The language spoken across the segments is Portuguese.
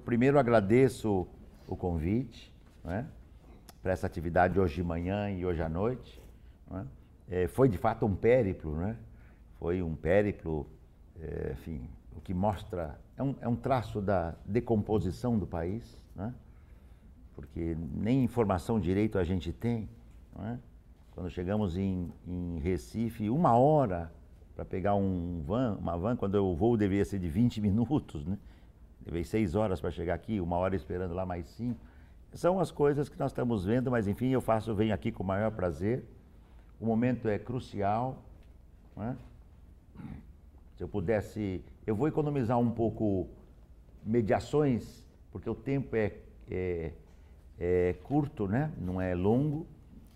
Primeiro agradeço o convite, né, para essa atividade hoje de manhã e hoje à noite. Né? Foi de fato um périplo, né? Foi um périplo, enfim, o que mostra, é um traço da decomposição do país, né? Porque nem informação direito a gente tem. Né? Quando chegamos em Recife, 1 hora para pegar uma van, quando o voo deveria ser de 20 minutos, né? Levei 6 horas para chegar aqui, 1 hora esperando lá mais 5. São as coisas que nós estamos vendo, mas enfim, venho aqui com o maior prazer. O momento é crucial. Né? Se eu pudesse, eu vou economizar um pouco mediações, porque o tempo é curto, né? Não é longo,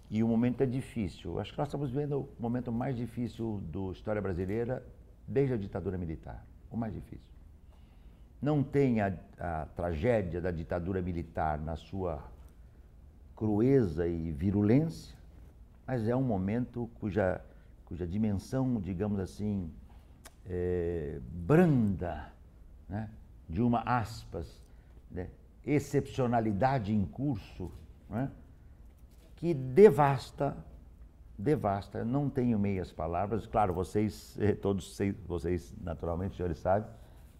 e o momento é difícil. Acho que nós estamos vendo o momento mais difícil da história brasileira desde a ditadura militar, o mais difícil. Não tem a tragédia da ditadura militar na sua crueza e virulência, mas é um momento cuja dimensão, digamos assim, branda, né, de uma aspas, né, excepcionalidade em curso, né, que devasta, não tenho meias palavras. Claro, todos vocês naturalmente, senhores sabem,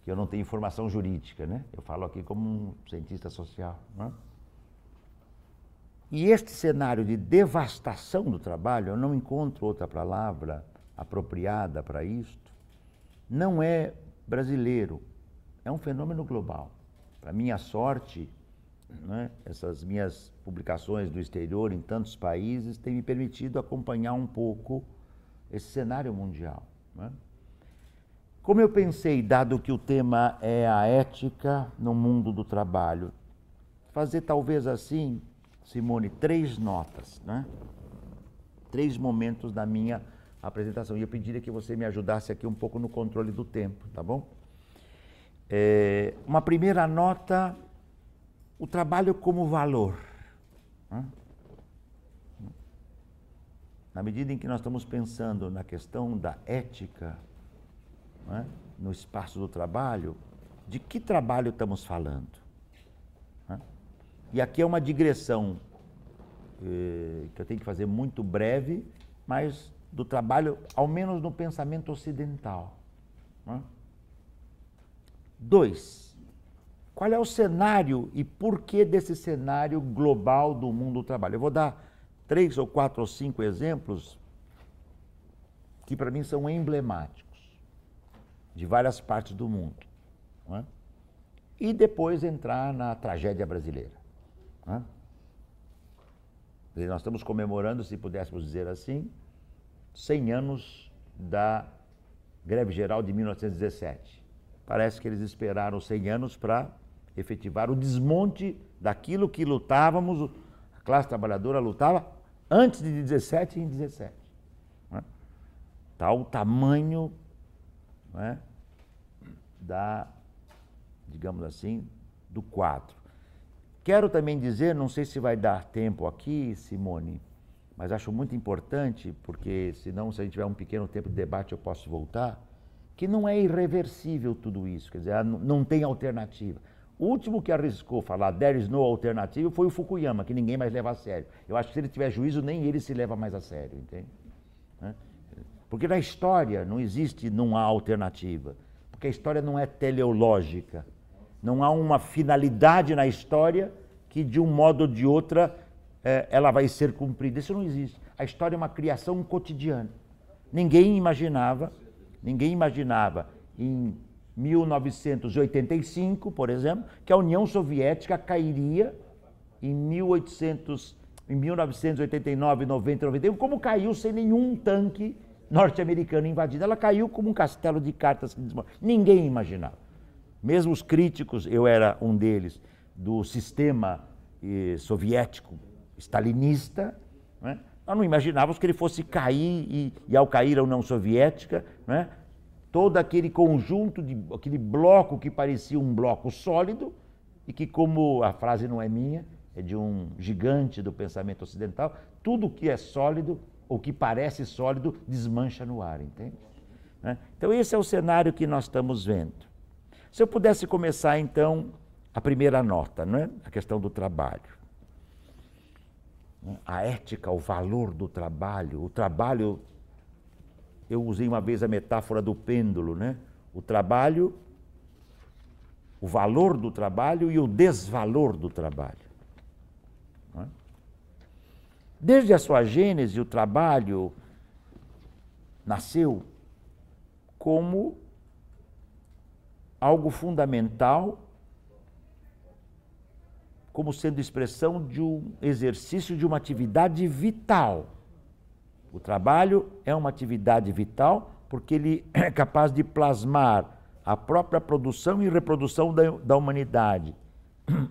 que eu não tenho formação jurídica, né? Eu falo aqui como um cientista social. Né? E este cenário de devastação do trabalho, eu não encontro outra palavra apropriada para isto, não é brasileiro, é um fenômeno global. Para minha sorte, né, essas minhas publicações do exterior em tantos países têm me permitido acompanhar um pouco esse cenário mundial. Né? Como eu pensei, dado que o tema é a ética no mundo do trabalho, fazer talvez assim, Simone, 3 notas, né? 3 momentos da minha apresentação. E eu pediria que você me ajudasse aqui um pouco no controle do tempo, tá bom? Uma primeira nota, o trabalho como valor. Né? Na medida em que nós estamos pensando na questão da ética, né, no espaço do trabalho, de que trabalho estamos falando? Né? E aqui é uma digressão que eu tenho que fazer muito breve, mas do trabalho, ao menos no pensamento ocidental. Né? 2. Qual é o cenário e porquê desse cenário global do mundo do trabalho? Eu vou dar 3 ou 4 ou 5 exemplos que para mim são emblemáticos de várias partes do mundo. Né? E depois entrar na tragédia brasileira. Né? Nós estamos comemorando, se pudéssemos dizer assim, 100 anos da greve geral de 1917. Parece que eles esperaram 100 anos para efetivar o desmonte daquilo que lutávamos, a classe trabalhadora lutava antes de 17 e em 17. Né? Tal tamanho, né, digamos assim, do quadro. Quero também dizer, não sei se vai dar tempo aqui, Simone, mas acho muito importante, porque senão, se a gente tiver um pequeno tempo de debate, eu posso voltar, que não é irreversível tudo isso, quer dizer, não tem alternativa. O último que arriscou falar there is no alternative foi o Fukuyama, que ninguém mais leva a sério. Eu acho que se ele tiver juízo, nem ele se leva mais a sério, entende? Porque na história não existe não há alternativa, porque a história não é teleológica, não há uma finalidade na história que de um modo ou de outra ela vai ser cumprida. Isso não existe. A história é uma criação cotidiana. Ninguém imaginava em 1985, por exemplo, que a União Soviética cairia em 1989, 90, 91, como caiu sem nenhum tanque norte-americano invadido. Ela caiu como um castelo de cartas que desmorou. Ninguém imaginava. Mesmo os críticos, eu era um deles, do sistema soviético stalinista, né? Nós não imaginávamos que ele fosse cair e ao cair a União Soviética, né, todo aquele conjunto, aquele bloco que parecia um bloco sólido e que, como a frase não é minha, é de um gigante do pensamento ocidental, tudo que é sólido ou que parece sólido desmancha no ar, entende? Então esse é o cenário que nós estamos vendo. Se eu pudesse começar então a primeira nota, não é? A questão do trabalho. A ética, o valor do trabalho. O trabalho, eu usei uma vez a metáfora do pêndulo, né? O trabalho, o valor do trabalho e o desvalor do trabalho. Não é? Desde a sua gênese, o trabalho nasceu como algo fundamental, como sendo expressão de um exercício de uma atividade vital. O trabalho é uma atividade vital porque ele é capaz de plasmar a própria produção e reprodução da humanidade,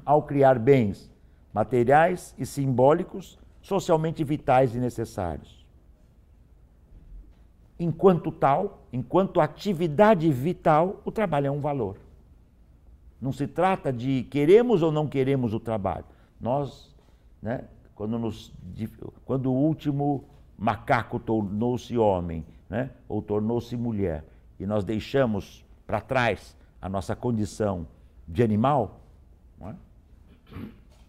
ao criar bens materiais e simbólicos, socialmente vitais e necessários. Enquanto tal, enquanto atividade vital, o trabalho é um valor. Não se trata de queremos ou não queremos o trabalho. Nós, né, quando o último macaco tornou-se homem, né, ou tornou-se mulher, e nós deixamos para trás a nossa condição de animal, não é?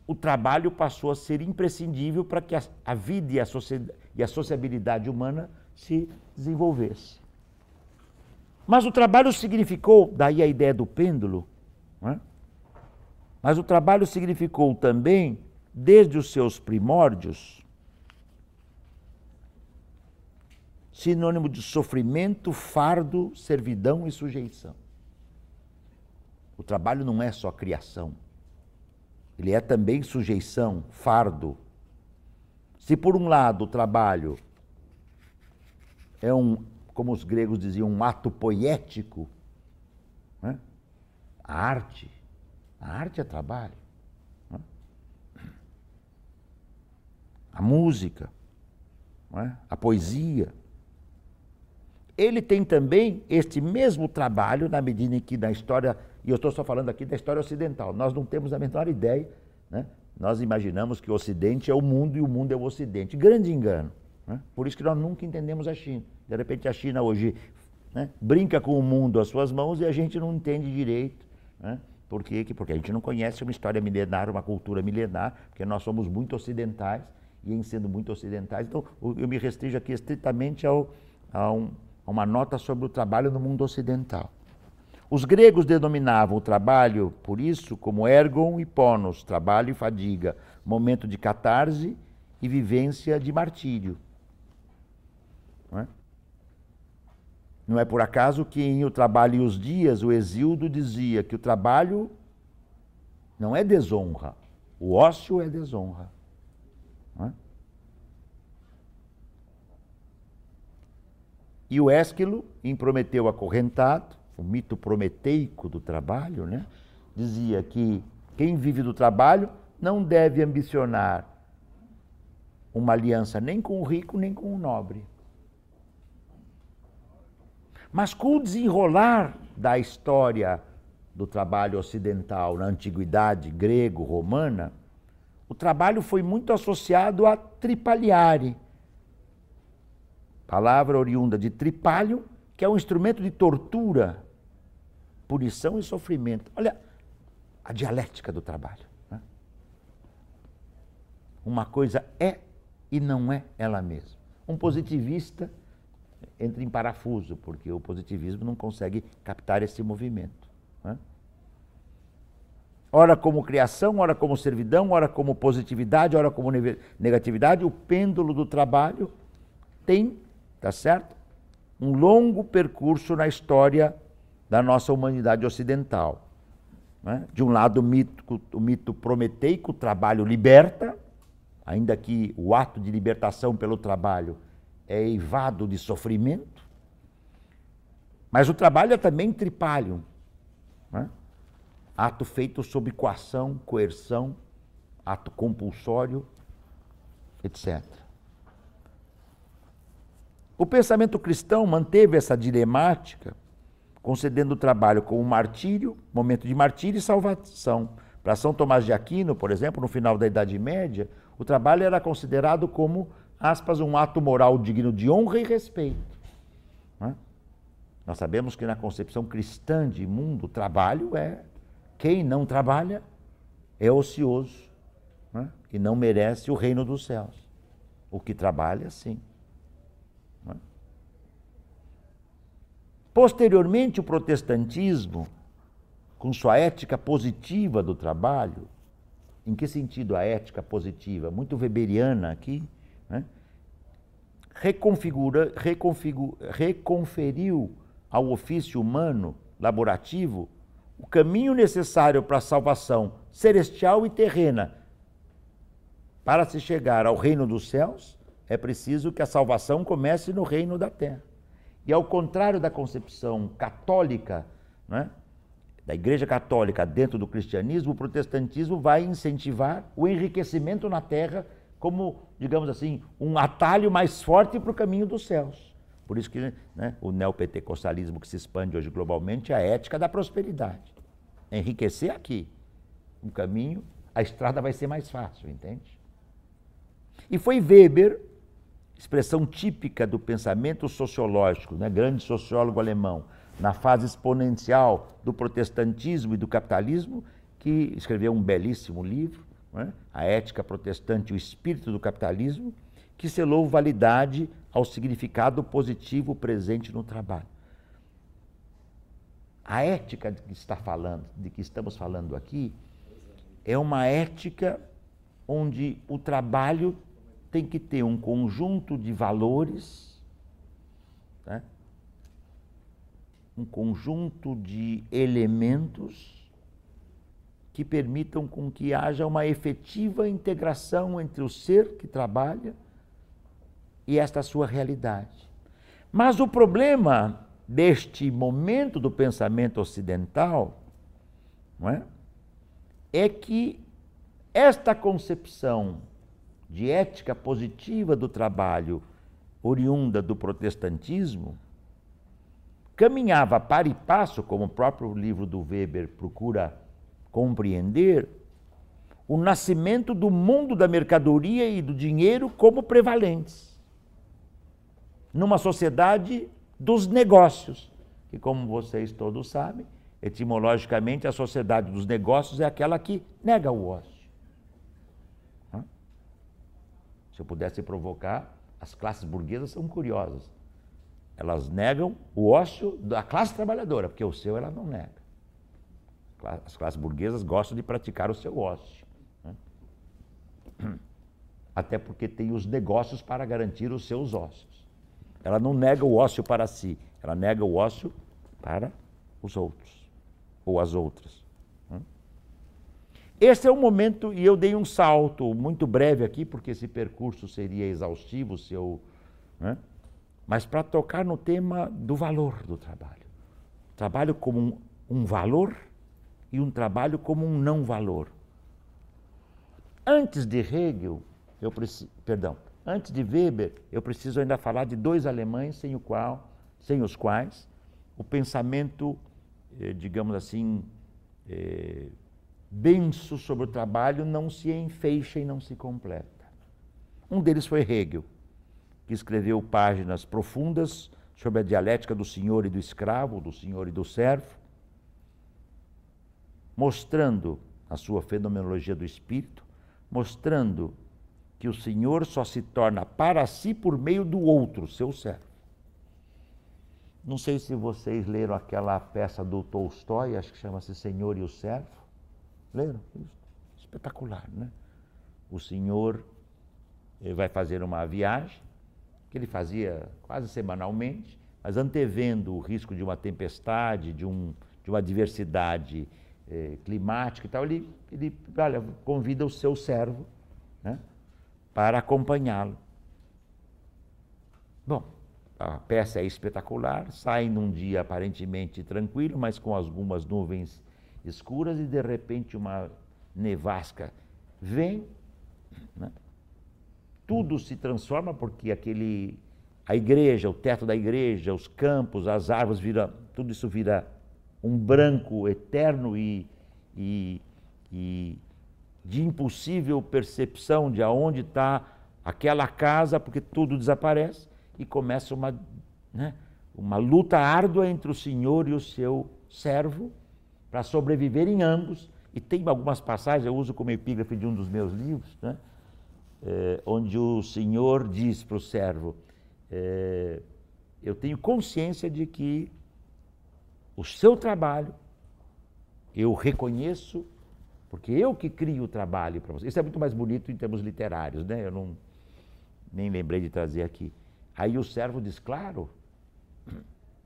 O trabalho passou a ser imprescindível para que a vida e a sociabilidade humana se desenvolvesse. Mas o trabalho significou, daí a ideia do pêndulo, não é? Mas o trabalho significou também, desde os seus primórdios, sinônimo de sofrimento, fardo, servidão e sujeição. O trabalho não é só criação. Ele é também sujeição, fardo. Se por um lado o trabalho é como os gregos diziam, um ato poético, né? A arte é trabalho. Né? A música, né? A poesia. Ele tem também este mesmo trabalho na medida em que na história, e eu estou só falando aqui da história ocidental, nós não temos a menor ideia, né? Nós imaginamos que o Ocidente é o mundo e o mundo é o Ocidente. Grande engano. Né? Por isso que nós nunca entendemos a China. De repente a China hoje, né, brinca com o mundo às suas mãos e a gente não entende direito. Né? Por quê? Porque a gente não conhece uma história milenar, uma cultura milenar, porque nós somos muito ocidentais, e em sendo muito ocidentais, então eu me restringo aqui estritamente a uma nota sobre o trabalho no mundo ocidental. Os gregos denominavam o trabalho, por isso, como ergon e ponos, trabalho e fadiga, momento de catarse e vivência de martírio. Não é por acaso que em O Trabalho e os Dias, o Hesíodo dizia que o trabalho não é desonra, o ócio é desonra. E o Ésquilo, em Prometeu Acorrentado, o mito prometeico do trabalho, né, dizia que quem vive do trabalho não deve ambicionar uma aliança nem com o rico nem com o nobre. Mas com o desenrolar da história do trabalho ocidental na antiguidade grego-romana, o trabalho foi muito associado a tripaliare, palavra oriunda de tripalho, que é um instrumento de tortura, punição e sofrimento. Olha a dialética do trabalho. Né? Uma coisa é e não é ela mesma. Um positivista entra em parafuso, porque o positivismo não consegue captar esse movimento. Né? Ora como criação, ora como servidão, ora como positividade, ora como negatividade, o pêndulo do trabalho tem, tá certo? Um longo percurso na história da nossa humanidade ocidental. Né? De um lado, o mito prometeico, o trabalho liberta, ainda que o ato de libertação pelo trabalho é eivado de sofrimento, mas o trabalho é também tripalium, né? Ato feito sob coação, coerção, ato compulsório, etc. O pensamento cristão manteve essa dilemática, concedendo o trabalho como martírio, momento de martírio e salvação. Para São Tomás de Aquino, por exemplo, no final da Idade Média, o trabalho era considerado como, aspas, um ato moral digno de honra e respeito. Né? Nós sabemos que na concepção cristã de mundo, o trabalho é Quem não trabalha é ocioso, né? E não merece o reino dos céus. O que trabalha, sim. Né? Posteriormente, o protestantismo, com sua ética positiva do trabalho, em que sentido a ética positiva? Muito weberiana aqui, né? Reconferiu ao ofício humano, laborativo, o caminho necessário para a salvação celestial e terrena. Para se chegar ao reino dos céus, é preciso que a salvação comece no reino da terra. E ao contrário da concepção católica, né, da Igreja Católica dentro do cristianismo, o protestantismo vai incentivar o enriquecimento na terra como, digamos assim, um atalho mais forte para o caminho dos céus. Por isso que, né, o neopentecostalismo que se expande hoje globalmente é a ética da prosperidade. Enriquecer aqui, um caminho, a estrada vai ser mais fácil, entende? E foi Weber, expressão típica do pensamento sociológico, né, grande sociólogo alemão, na fase exponencial do protestantismo e do capitalismo, que escreveu um belíssimo livro, né, A Ética Protestante e o Espírito do Capitalismo, que selou validade ao significado positivo presente no trabalho. A ética de que estamos falando aqui, é uma ética onde o trabalho tem que ter um conjunto de valores, né? Um conjunto de elementos que permitam com que haja uma efetiva integração entre o ser que trabalha e esta sua realidade. Mas o problema deste momento do pensamento ocidental, não é? É que esta concepção de ética positiva do trabalho oriunda do protestantismo caminhava para e passo, como o próprio livro do Weber procura compreender, o nascimento do mundo da mercadoria e do dinheiro como prevalentes, numa sociedade dos negócios, que, como vocês todos sabem, etimologicamente a sociedade dos negócios é aquela que nega o ócio. Se eu pudesse provocar, as classes burguesas são curiosas. Elas negam o ócio da classe trabalhadora, porque o seu ela não nega. As classes burguesas gostam de praticar o seu ócio, né? Até porque tem os negócios para garantir os seus ócios. Ela não nega o ócio para si, ela nega o ócio para os outros, ou as outras. Esse é o momento, e eu dei um salto muito breve aqui, porque esse percurso seria exaustivo se eu... né? Mas para tocar no tema do valor do trabalho. Trabalho como um valor e um trabalho como um não valor. Antes de Hegel, antes de Weber, eu preciso ainda falar de dois alemães sem os quais o pensamento, digamos assim, denso sobre o trabalho não se enfeixa e não se completa. Um deles foi Hegel, que escreveu páginas profundas sobre a dialética do senhor e do escravo, do senhor e do servo, mostrando a sua fenomenologia do espírito, mostrando que o senhor só se torna para si por meio do outro, seu servo. Não sei se vocês leram aquela peça do Tolstói, acho que chama-se Senhor e o Servo. Leram? Espetacular, né? O senhor vai fazer uma viagem, que ele fazia quase semanalmente, mas antevendo o risco de uma tempestade, de uma adversidade climática e tal, ele convida o seu servo, né, para acompanhá-lo. Bom, a peça é espetacular, sai num dia aparentemente tranquilo, mas com algumas nuvens escuras e de repente uma nevasca vem, né? Tudo se transforma porque a igreja, o teto da igreja, os campos, as árvores, tudo isso vira um branco eterno e de impossível percepção de aonde está aquela casa, porque tudo desaparece e começa uma luta árdua entre o senhor e o seu servo, para sobreviver em ambos. E tem algumas passagens, eu uso como epígrafe de um dos meus livros, né? Onde o Senhor diz para o servo, eu tenho consciência de que o seu trabalho, eu reconheço, porque eu que crio o trabalho para você. Isso é muito mais bonito em termos literários, né? Eu nem lembrei de trazer aqui. Aí o servo diz, claro,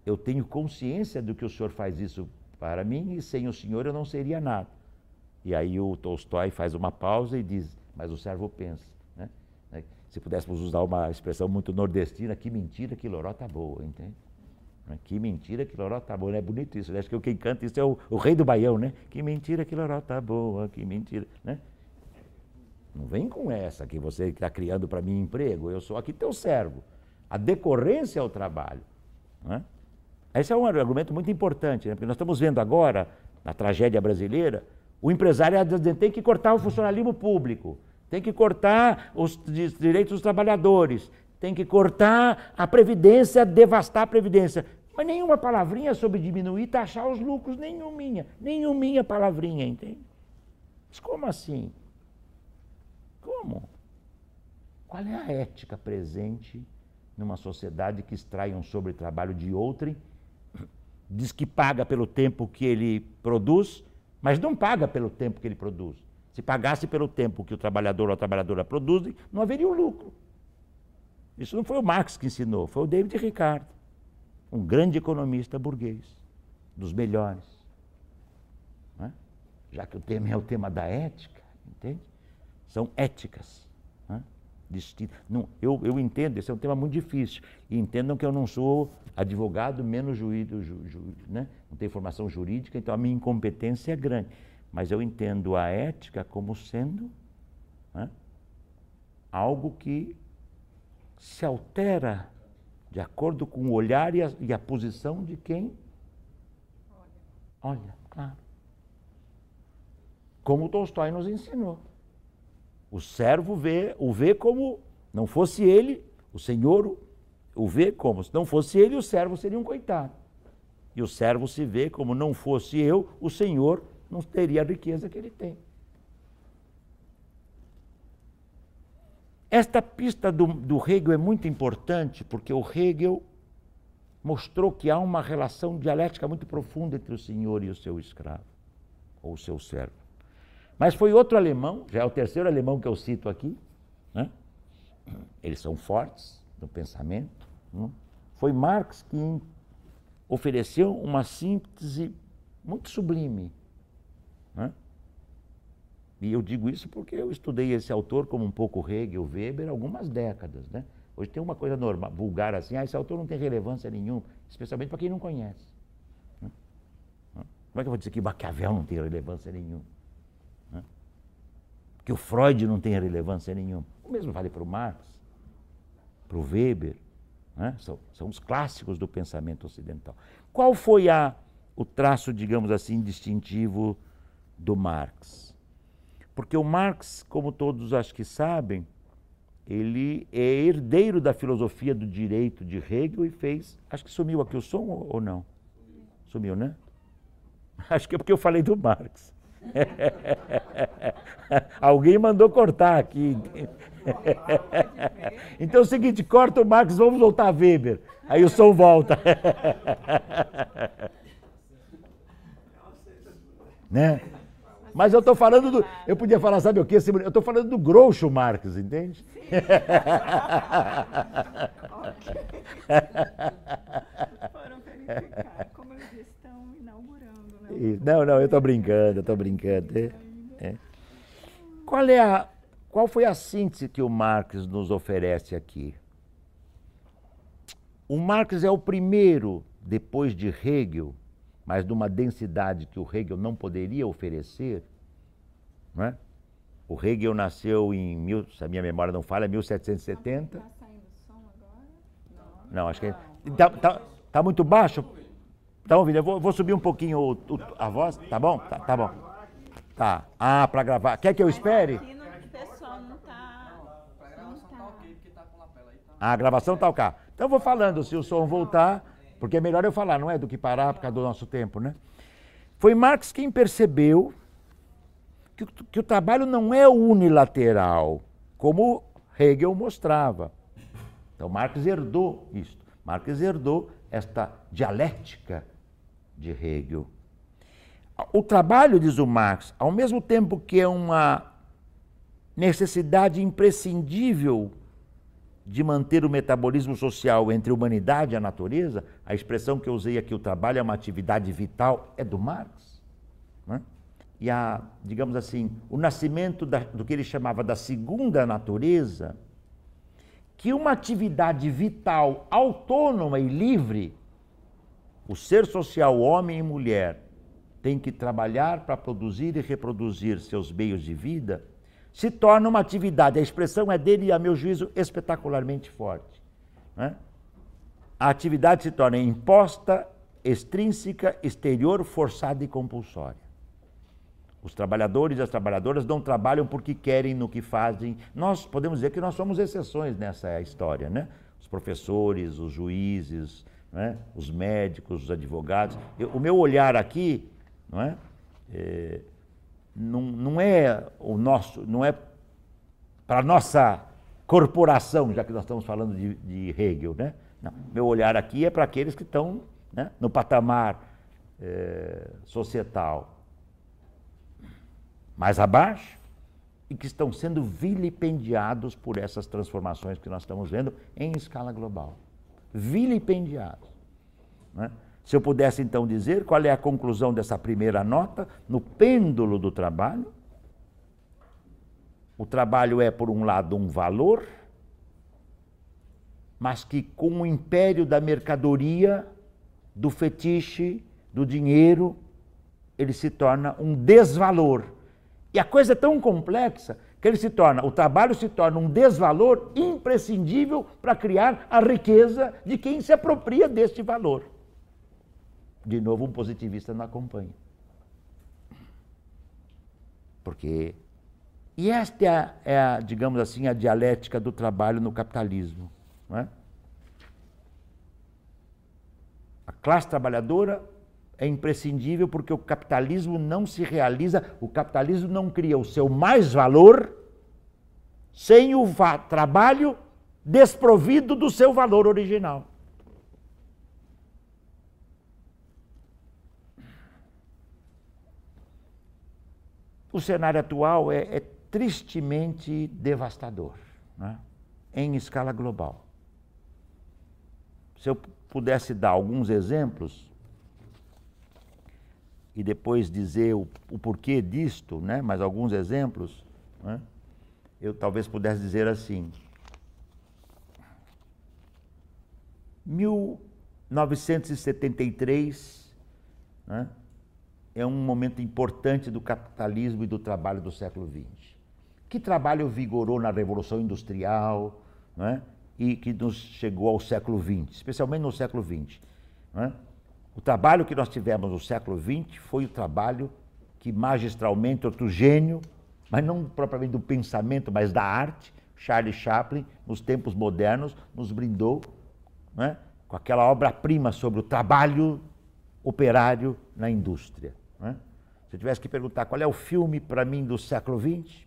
eu tenho consciência do que o senhor faz isso para mim e sem o senhor eu não seria nada. E aí o Tolstói faz uma pausa e diz, mas o servo pensa, né? Se pudéssemos usar uma expressão muito nordestina, que mentira que lorota boa, entende? Que mentira que lorota boa, não é bonito isso, né? Acho que quem canta isso é o rei do Baião, né? Que mentira que lorota boa, que mentira, né? Não vem com essa que você está criando para mim emprego, eu sou aqui teu servo. A decorrência é o trabalho, né? Esse é um argumento muito importante, né? Porque nós estamos vendo agora, na tragédia brasileira, o empresário tem que cortar o funcionalismo público, tem que cortar os direitos dos trabalhadores, tem que cortar a Previdência, devastar a Previdência. Mas nenhuma palavrinha sobre diminuir, taxar os lucros, nenhuminha palavrinha, entende? Mas como assim? Como? Qual é a ética presente numa sociedade que extrai um sobretrabalho de outrem, diz que paga pelo tempo que ele produz, mas não paga pelo tempo que ele produz. Se pagasse pelo tempo que o trabalhador ou a trabalhadora produzem, não haveria um lucro. Isso não foi o Marx que ensinou, foi o David Ricardo, um grande economista burguês, dos melhores. Não é? Já que o tema é o tema da ética, entende? São éticas, não é? Distintas. Não, eu entendo, esse é um tema muito difícil. E entendam que eu não sou advogado, menos juiz, né? Não tenho formação jurídica, então a minha incompetência é grande. Mas eu entendo a ética como sendo, né, algo que se altera de acordo com o olhar e a posição de quem olha, claro. Como Tolstói nos ensinou. O servo o vê como, não fosse ele, o senhor o vê como, se não fosse ele, o servo seria um coitado. E o servo se vê como, não fosse eu, o senhor não teria a riqueza que ele tem. Esta pista do Hegel é muito importante, porque o Hegel mostrou que há uma relação dialética muito profunda entre o senhor e o seu escravo, ou o seu servo. Mas foi outro alemão, já é o terceiro alemão que eu cito aqui, né? Eles são fortes no pensamento, né? Foi Marx que ofereceu uma síntese muito sublime, né? E eu digo isso porque eu estudei esse autor como um pouco Hegel, Weber, algumas décadas, né? Hoje tem uma coisa normal, vulgar assim, esse autor não tem relevância nenhuma, especialmente para quem não conhece, né? Como é que eu vou dizer que Maquiavel não tem relevância nenhuma? Que o Freud não tem relevância nenhuma. O mesmo vale para o Marx, para o Weber, né? São os clássicos do pensamento ocidental. Qual foi o traço, digamos assim, distintivo do Marx? Porque o Marx, como todos acho que sabem, ele é herdeiro da filosofia do direito de Hegel e fez... Acho que sumiu aqui o som ou não? Sumiu, né? Acho que é porque eu falei do Marx. Alguém mandou cortar aqui. Então é o seguinte, corta o Marx, vamos voltar a Weber. Aí o som volta. Né? Mas eu estou falando eu podia falar, sabe o quê? Eu estou falando do Groucho Marx, entende? Foram verificar como eles estão inaugurando, né? Não, eu estou brincando, Qual foi a síntese que o Marx nos oferece aqui? O Marx é o primeiro, depois de Hegel, mas de uma densidade que o Hegel não poderia oferecer, não é? O Hegel nasceu se a minha memória não falha, 1770. Está saindo som agora? Não, acho que... Tá muito baixo? Tá ouvindo? Eu vou subir um pouquinho a voz, tá bom? Tá bom. Tá. Para gravar. Quer que eu espere? Aqui no pessoal não tá. A gravação tá ok. Então eu vou falando, se o som voltar, porque é melhor eu falar, não é? Do que parar por causa do nosso tempo, né? Foi Marx quem percebeu que o trabalho não é unilateral, como Hegel mostrava. Então Marx herdou isso. Marx herdou esta dialética de Hegel. O trabalho, diz o Marx, ao mesmo tempo que é uma necessidade imprescindível de manter o metabolismo social entre a humanidade e a natureza, a expressão que eu usei aqui, o trabalho é uma atividade vital, é do Marx. Né? E digamos assim, o nascimento do que ele chamava da segunda natureza, que uma atividade vital, autônoma e livre, o ser social, homem e mulher, tem que trabalhar para produzir e reproduzir seus meios de vida, se torna uma atividade, a expressão é dele, a meu juízo, espetacularmente forte. Né? A atividade se torna imposta, extrínseca, exterior, forçada e compulsória. Os trabalhadores e as trabalhadoras não trabalham porque querem no que fazem. Nós podemos dizer que nós somos exceções nessa história, né? Os professores, os juízes, né? Os médicos, os advogados. O meu olhar aqui, não é? Não é o nosso, não é para a nossa corporação, já que nós estamos falando de Hegel, né? Não, meu olhar aqui é para aqueles que estão, né, no patamar societal mais abaixo e que estão sendo vilipendiados por essas transformações que nós estamos vendo em escala global. Vilipendiados. Né? Se eu pudesse então dizer qual é a conclusão dessa primeira nota, no pêndulo do trabalho, o trabalho é, por um lado, um valor, mas que com o império da mercadoria, do fetiche, do dinheiro, ele se torna um desvalor. E a coisa é tão complexa que o trabalho se torna um desvalor imprescindível para criar a riqueza de quem se apropria deste valor. De novo, um positivista não acompanha. Porque... E esta é digamos assim, a dialética do trabalho no capitalismo. Não é? A classe trabalhadora é imprescindível porque o capitalismo não se realiza, o capitalismo não cria o seu mais-valor sem o trabalho desprovido do seu valor original. O cenário atual é tristemente devastador, né? Em escala global. Se eu pudesse dar alguns exemplos e depois dizer o porquê disto, né? Mas alguns exemplos, né? Eu talvez pudesse dizer assim: 1973, né? É um momento importante do capitalismo e do trabalho do século XX. Que trabalho vigorou na Revolução Industrial, né? E que nos chegou ao século XX, especialmente no século XX. Né? O trabalho que nós tivemos no século XX foi o trabalho que magistralmente, outro gênio, mas não propriamente do pensamento, mas da arte, Charles Chaplin, nos tempos modernos, nos brindou, né? Com aquela obra-prima sobre o trabalho operário na indústria. Né? Se eu tivesse que perguntar qual é o filme para mim do século XX,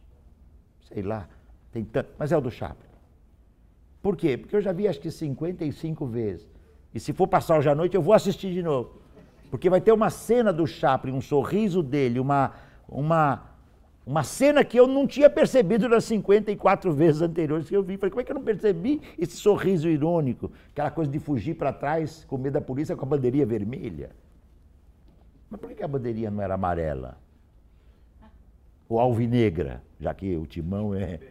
sei lá, tem tanto, mas é o do Chaplin. Por quê? Porque eu já vi acho que 55 vezes. E se for passar hoje à noite, eu vou assistir de novo. Porque vai ter uma cena do Chaplin, um sorriso dele, uma cena que eu não tinha percebido nas 54 vezes anteriores que eu vi. Falei, como é que eu não percebi esse sorriso irônico? Aquela coisa de fugir para trás com medo da polícia com a bandeirinha vermelha. Mas por que a bandeirinha não era amarela? Ou alvinegra, já que o timão é...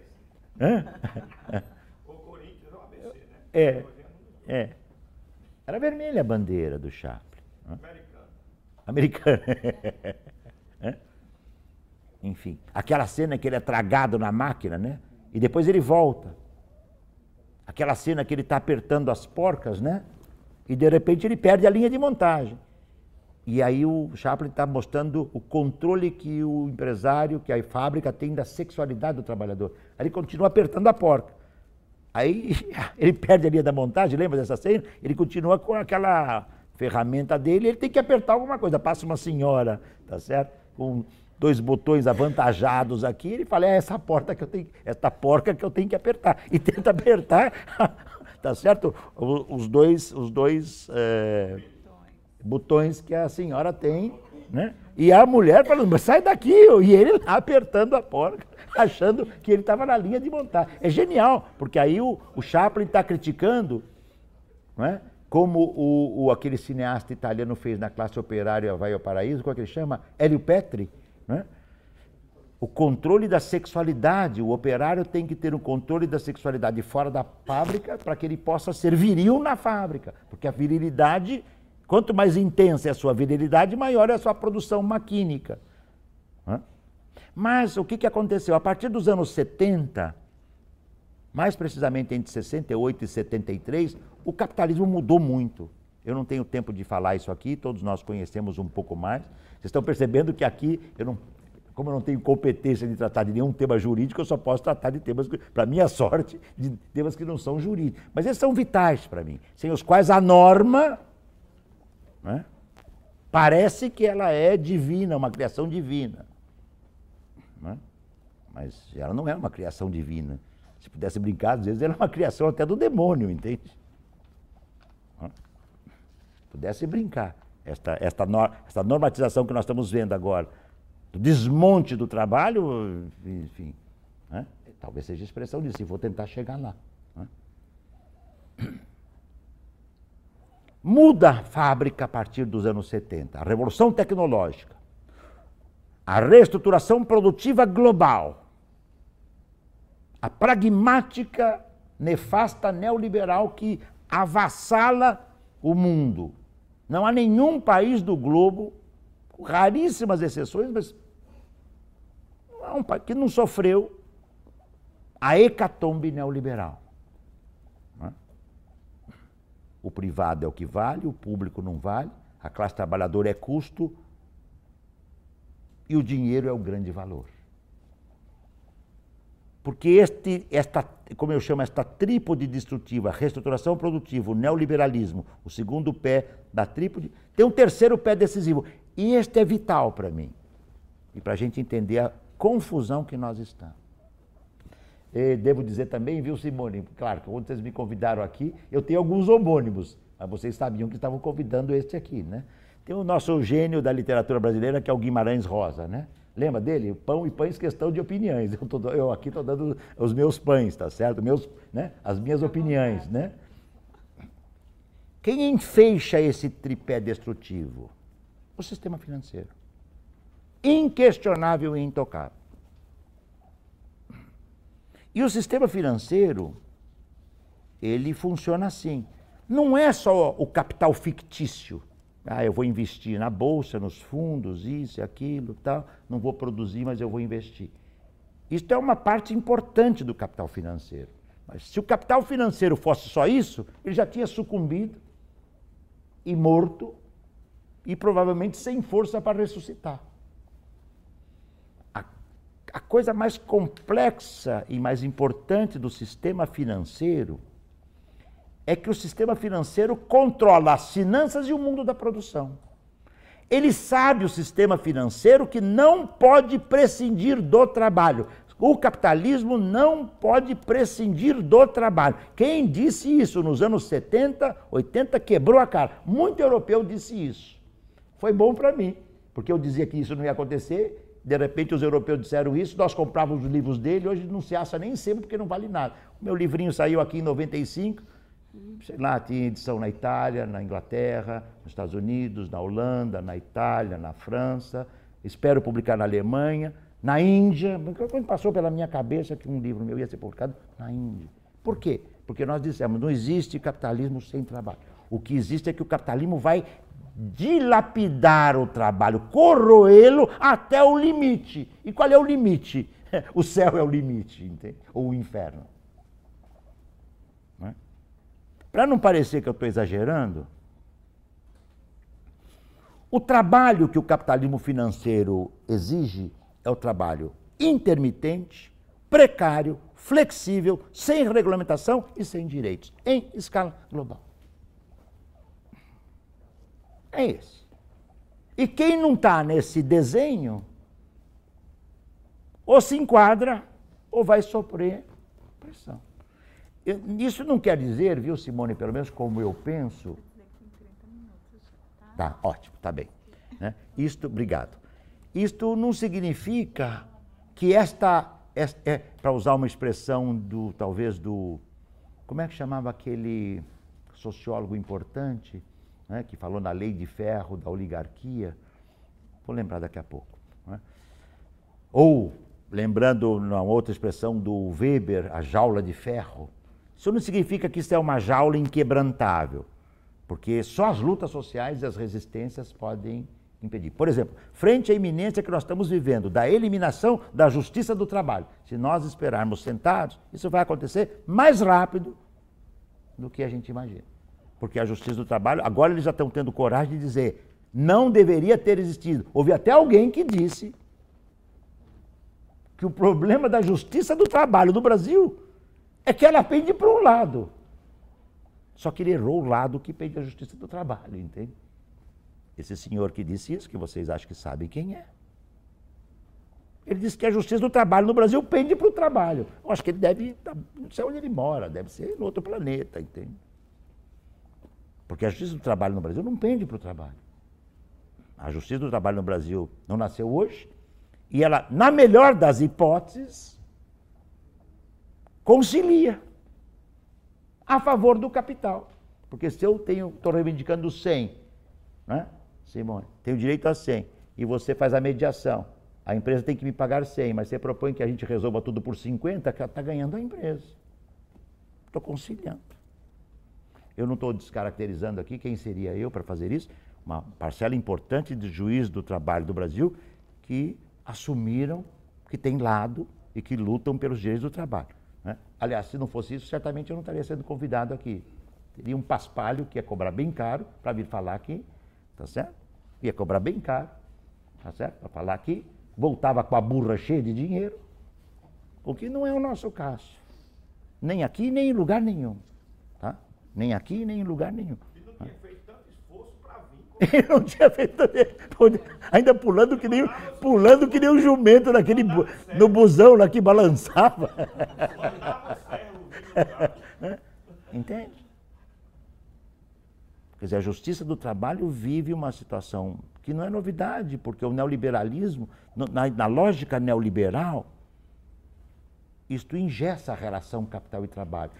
Hã? O Corinthians é o ABC, né? É. Era vermelha a bandeira do Chaplin. Americano. Enfim, aquela cena que ele é tragado na máquina, né? E depois ele volta. Aquela cena que ele está apertando as porcas, né? E de repente ele perde a linha de montagem. E aí o Chaplin está mostrando o controle que o empresário, que a fábrica tem da sexualidade do trabalhador. Aí ele continua apertando a porca. Aí ele perde a linha da montagem, lembra dessa cena? Ele continua com aquela ferramenta dele, ele tem que apertar alguma coisa. Passa uma senhora, tá certo? Com 2 botões avantajados aqui, ele fala, é essa porta que eu tenho, esta porca que eu tenho que apertar. E tenta apertar, tá certo? Os dois botões que a senhora tem, né? E a mulher falando, sai daqui, e ele lá apertando a porca, achando que ele estava na linha de montar. É genial, porque aí o Chaplin está criticando, né? Como aquele cineasta italiano fez na Classe Operária Vai ao Paraíso, como é que ele chama? Hélio Petri, né? O controle da sexualidade, o operário tem que ter um controle da sexualidade fora da fábrica para que ele possa ser viril na fábrica, porque a virilidade, quanto mais intensa é a sua virilidade, maior é a sua produção maquínica. Né? Mas o que aconteceu? A partir dos anos 70, mais precisamente entre 68 e 73, o capitalismo mudou muito. Eu não tenho tempo de falar isso aqui, todos nós conhecemos um pouco mais. Vocês estão percebendo que aqui, como eu não tenho competência de tratar de nenhum tema jurídico, eu só posso tratar de temas, para minha sorte, de temas que não são jurídicos. Mas eles são vitais para mim, sem os quais a norma, né, parece que ela é divina, uma criação divina. Né? Mas ela não é uma criação divina. Se pudesse brincar, às vezes ela é uma criação até do demônio, entende? Pudesse brincar. Esta normatização que nós estamos vendo agora, do desmonte do trabalho, enfim, né? Talvez seja expressão disso, e vou tentar chegar lá. Né? Muda a fábrica a partir dos anos 70, a revolução tecnológica, a reestruturação produtiva global, a pragmática nefasta neoliberal que avassala o mundo. Não há nenhum país do globo, com raríssimas exceções, mas não há um país que não sofreu a hecatombe neoliberal. Não é? O privado é o que vale, o público não vale, a classe trabalhadora é custo e o dinheiro é o grande valor. Porque como eu chamo, esta trípode destrutiva, reestruturação produtiva, o neoliberalismo, o segundo pé da trípode, tem um terceiro pé decisivo. E este é vital para mim. E para a gente entender a confusão que nós estamos. E devo dizer também, viu, Simone? Claro, que quando vocês me convidaram aqui, eu tenho alguns homônimos, mas vocês sabiam que estavam convidando este aqui, né? Tem o nosso gênio da literatura brasileira, que é o Guimarães Rosa, né? Lembra dele? Pão e pães, questão de opiniões. Eu aqui estou dando os meus pães, tá certo? Né? As minhas opiniões, né? Quem enfeixa esse tripé destrutivo? O sistema financeiro. Inquestionável e intocável. E o sistema financeiro, ele funciona assim. Não é só o capital fictício. Eu vou investir na bolsa, nos fundos, isso e aquilo, tal. Não vou produzir, mas eu vou investir. Isso é uma parte importante do capital financeiro. Mas se o capital financeiro fosse só isso, ele já tinha sucumbido e morto e provavelmente sem força para ressuscitar. A coisa mais complexa e mais importante do sistema financeiro é que o sistema financeiro controla as finanças e o mundo da produção. Ele sabe, o sistema financeiro, que não pode prescindir do trabalho. O capitalismo não pode prescindir do trabalho. Quem disse isso nos anos 70, 80, quebrou a cara. Muito europeu disse isso. Foi bom para mim, porque eu dizia que isso não ia acontecer. De repente os europeus disseram isso, nós comprávamos os livros dele, hoje não se acha nem sempre porque não vale nada. O meu livrinho saiu aqui em 95, sei lá, tinha edição na Itália, na Inglaterra, nos Estados Unidos, na Holanda, na Itália, na França, espero publicar na Alemanha, na Índia. Quando passou pela minha cabeça que um livro meu ia ser publicado na Índia. Por quê? Porque nós dissemos, não existe capitalismo sem trabalho. O que existe é que o capitalismo vai dilapidar o trabalho, corroê-lo até o limite. E qual é o limite? O céu é o limite, entende? Ou o inferno. Para não parecer que eu estou exagerando, o trabalho que o capitalismo financeiro exige é o trabalho intermitente, precário, flexível, sem regulamentação e sem direitos, em escala global. é esse. E quem não está nesse desenho, ou se enquadra, ou vai sofrer pressão. Isso não quer dizer, viu, Simone, pelo menos como eu penso... Tá, ótimo, tá bem. Né? Obrigado. Isto não significa que para usar uma expressão talvez do... Como é que chamava aquele sociólogo importante, né, que falou na lei de ferro da oligarquia? Vou lembrar daqui a pouco. Né? Ou, lembrando uma outra expressão do Weber, a jaula de ferro. Isso não significa que isso é uma jaula inquebrantável, porque só as lutas sociais e as resistências podem impedir. Por exemplo, frente à iminência que nós estamos vivendo, da eliminação da justiça do trabalho, se nós esperarmos sentados, isso vai acontecer mais rápido do que a gente imagina. Porque a justiça do trabalho, agora eles já estão tendo coragem de dizer, não deveria ter existido. Houve até alguém que disse que o problema da justiça do trabalho no Brasil é que ela pende para um lado. Só que ele errou o lado que pende a justiça do trabalho, entende? Esse senhor que disse isso, que vocês acham que sabem quem é. Ele disse que a justiça do trabalho no Brasil pende para o trabalho. Eu acho que ele deve, não sei onde ele mora, deve ser em outro planeta, entende? Porque a justiça do trabalho no Brasil não pende para o trabalho. A justiça do trabalho no Brasil não nasceu hoje, e ela, na melhor das hipóteses, concilia a favor do capital. Porque se eu estou reivindicando 100, né, Simone, tenho direito a 100, e você faz a mediação, a empresa tem que me pagar 100, mas você propõe que a gente resolva tudo por 50, que ela está ganhando a empresa. Estou conciliando. Eu não estou descaracterizando aqui quem seria eu para fazer isso, uma parcela importante de juízes do trabalho do Brasil que assumiram que tem lado e que lutam pelos direitos do trabalho. Né? Aliás, se não fosse isso, certamente eu não estaria sendo convidado aqui. Teria um paspalho que ia cobrar bem caro para vir falar aqui, tá certo? Ia cobrar bem caro, tá certo? Para falar aqui, voltava com a burra cheia de dinheiro, o que não é o nosso caso. Nem aqui, nem em lugar nenhum. Tá? Nem aqui, nem em lugar nenhum. E não tinha feito tanto esforço para vir. Ele não tinha feito, ainda pulando que nem um jumento naquele no busão lá que balançava. Entende? Quer dizer, a justiça do trabalho vive uma situação que não é novidade, porque o neoliberalismo, na lógica neoliberal, isto engessa a relação capital e trabalho.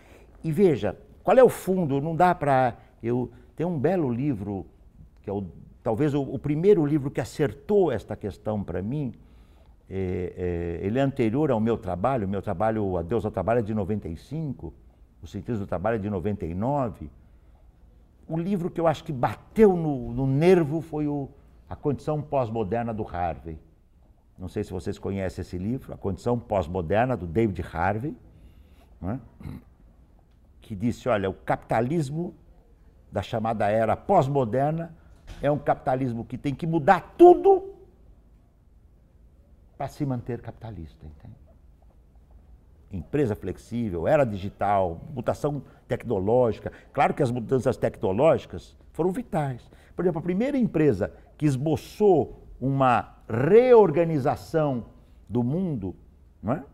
E veja, qual é o fundo? Não dá para... Tem um belo livro, que é talvez o primeiro livro que acertou esta questão para mim. Ele é anterior ao meu trabalho. Meu trabalho, Adeus ao Trabalho, é de 95. O Sentido do Trabalho é de 99. O livro que eu acho que bateu no nervo foi A Condição Pós-Moderna, do Harvey. Não sei se vocês conhecem esse livro, A Condição Pós-Moderna, do David Harvey, né? Que disse, olha, o capitalismo da chamada era pós-moderna é um capitalismo que tem que mudar tudo para se manter capitalista, entende? Empresa flexível, era digital, mutação tecnológica. Claro que as mudanças tecnológicas foram vitais. Por exemplo, a primeira empresa que esboçou uma reorganização do mundo, não é,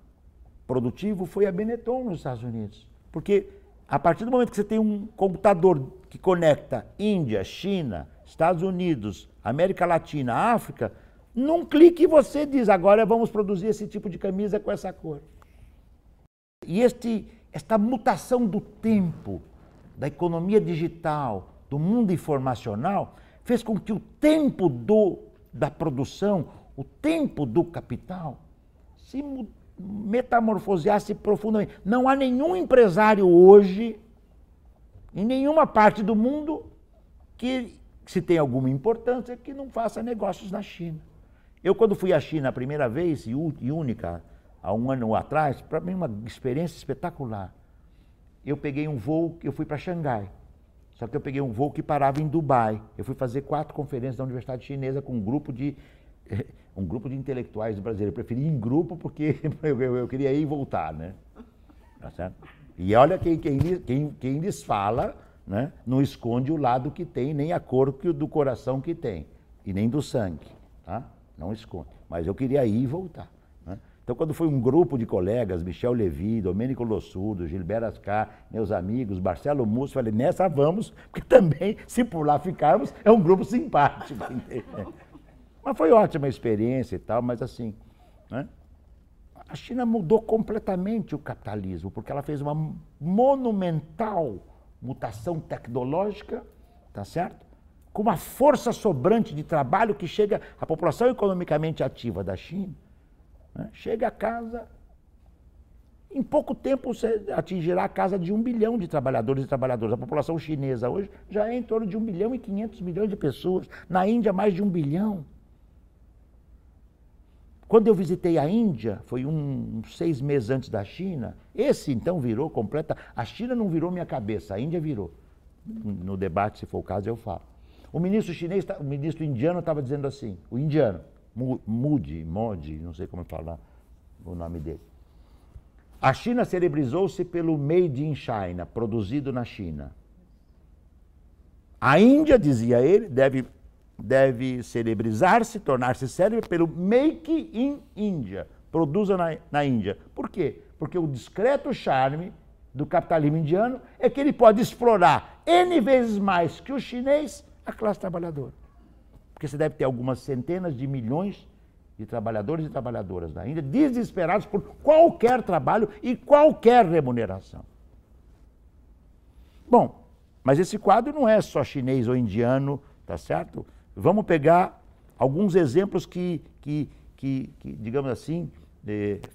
produtivo foi a Benetton nos Estados Unidos. Porque a partir do momento que você tem um computador que conecta Índia, China, Estados Unidos, América Latina, África, num clique você diz, agora vamos produzir esse tipo de camisa com essa cor. E esta mutação do tempo, da economia digital, do mundo informacional, fez com que o tempo da produção, o tempo do capital, se metamorfoseasse profundamente. Não há nenhum empresário hoje, em nenhuma parte do mundo, que, se tem alguma importância, que não faça negócios na China. Eu, quando fui à China a primeira vez, e única, há um ano atrás, para mim uma experiência espetacular. Eu peguei um voo, eu fui para Xangai. Só que eu peguei um voo que parava em Dubai. Eu fui fazer 4 conferências da Universidade Chinesa com um grupo de intelectuais brasileiros. Eu preferi ir em grupo porque eu queria ir e voltar, né? Tá certo? E olha quem lhes fala né, não esconde o lado que tem, nem a cor do coração que tem, e nem do sangue. Tá? Não esconde. Mas eu queria ir e voltar. Né? Então, quando foi um grupo de colegas, Michel Levi, Domênico Lossurdo, Gilberto Ascar, meus amigos, Marcelo Musso, falei, nessa vamos, porque também, se por lá ficarmos, é um grupo simpático. Mas foi ótima experiência e tal, mas assim, né? A China mudou completamente o capitalismo, porque ela fez uma monumental mutação tecnológica, tá certo? Com uma força sobrante de trabalho que chega, a população economicamente ativa da China, né, chega a casa, em pouco tempo você atingirá a casa de 1 bilhão de trabalhadores e trabalhadoras. A população chinesa hoje já é em torno de 1 bilhão e 500 milhões de pessoas. Na Índia, mais de 1 bilhão. Quando eu visitei a Índia, foi uns 6 meses antes da China, esse então virou completa. A China não virou minha cabeça, a Índia virou. No debate, se for o caso, eu falo. O ministro chinês, o ministro indiano estava dizendo assim, o indiano, Modi, não sei como falar o nome dele. A China celebrizou-se pelo Made in China, produzido na China. A Índia, dizia ele, deve celebrizar-se, tornar-se célebre pelo Make in India, produza na Índia. Por quê? Porque o discreto charme do capitalismo indiano é que ele pode explorar N vezes mais que o chinês a classe trabalhadora. Porque você deve ter algumas centenas de milhões de trabalhadores e trabalhadoras na Índia desesperados por qualquer trabalho e qualquer remuneração. Bom, mas esse quadro não é só chinês ou indiano, tá certo? Vamos pegar alguns exemplos que digamos assim,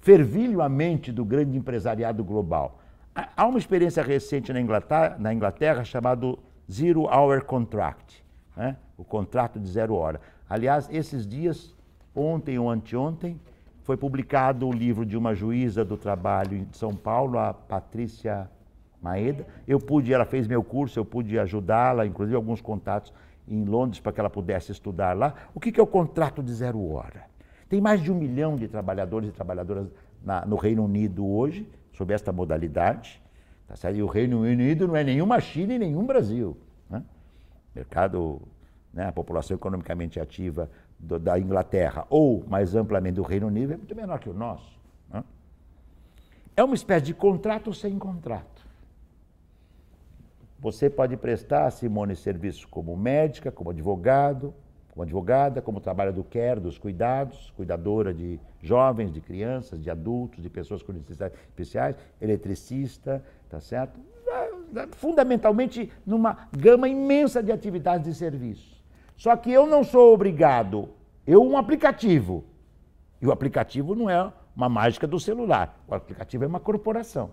fervilham a mente do grande empresariado global. Há uma experiência recente na Inglaterra chamado Zero Hour Contract, né? O contrato de 0 hora. Aliás, esses dias, ontem ou anteontem, foi publicado o livro de uma juíza do trabalho de São Paulo, a Patrícia Maeda. Ela fez meu curso, eu pude ajudá-la, inclusive alguns contatos em Londres para que ela pudesse estudar lá. O que é o contrato de 0 hora? Tem mais de 1 milhão de trabalhadores e trabalhadoras no Reino Unido hoje, sob esta modalidade. Tá certo? E o Reino Unido não é nenhuma China e nenhum Brasil. Né? Mercado, né, a população economicamente ativa da Inglaterra ou, mais amplamente, do Reino Unido é muito menor que o nosso. Né? É uma espécie de contrato sem contrato. Você pode prestar, Simone, serviço como médica, como advogada, como trabalha do care, dos cuidados, cuidadora de jovens, de crianças, de adultos, de pessoas com necessidades especiais, eletricista, tá certo? Fundamentalmente numa gama imensa de atividades e serviços. Só que eu não sou obrigado, um aplicativo, e o aplicativo não é uma mágica do celular, o aplicativo é uma corporação.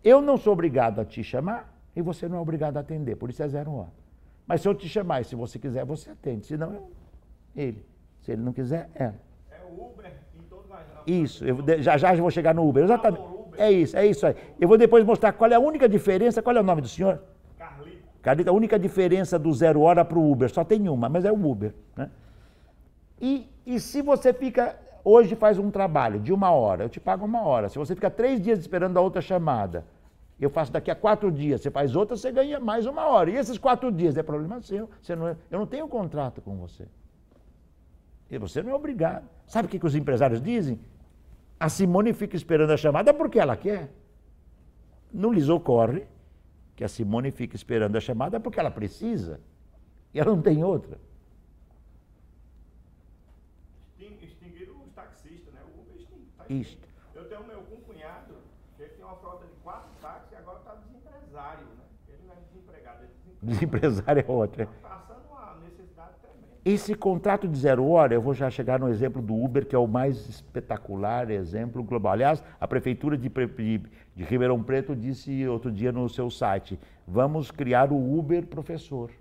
Eu não sou obrigado a te chamar e você não é obrigado a atender, por isso é 0 hora. Mas se eu te chamar e se você quiser, você atende, senão ele. Se ele não quiser, ela. É o Uber em todo mais. Isso, já vou chegar no Uber, exatamente. É isso aí. Eu vou depois mostrar qual é a única diferença, qual é o nome do senhor? Carlito. Carlito, a única diferença do 0 hora para o Uber, só tem uma, mas é o Uber. Né? E se você hoje faz um trabalho de 1 hora, eu te pago 1 hora. Se você fica 3 dias esperando a outra chamada, eu faço daqui a 4 dias, você faz outra, você ganha mais 1 hora. E esses 4 dias é problema seu, eu não tenho contrato com você. E você não é obrigado. Sabe o que os empresários dizem? A Simone fica esperando a chamada porque ela quer. Não lhes ocorre que a Simone fica esperando a chamada porque ela precisa. E ela não tem outra. Extinguiram os taxistas, né? O Uber extinguiu. Isso. Eu tenho meu cunhado, que ele tem uma frota de 4 táxis e agora está desempresário, né? Ele não é desempregado, ele é Desempresário é outra. Está passando uma necessidade tremenda. Esse contrato de 0 hora, eu vou já chegar no exemplo do Uber, que é o mais espetacular exemplo global. Aliás, a prefeitura de Ribeirão Preto disse outro dia no seu site, vamos criar o Uber professor.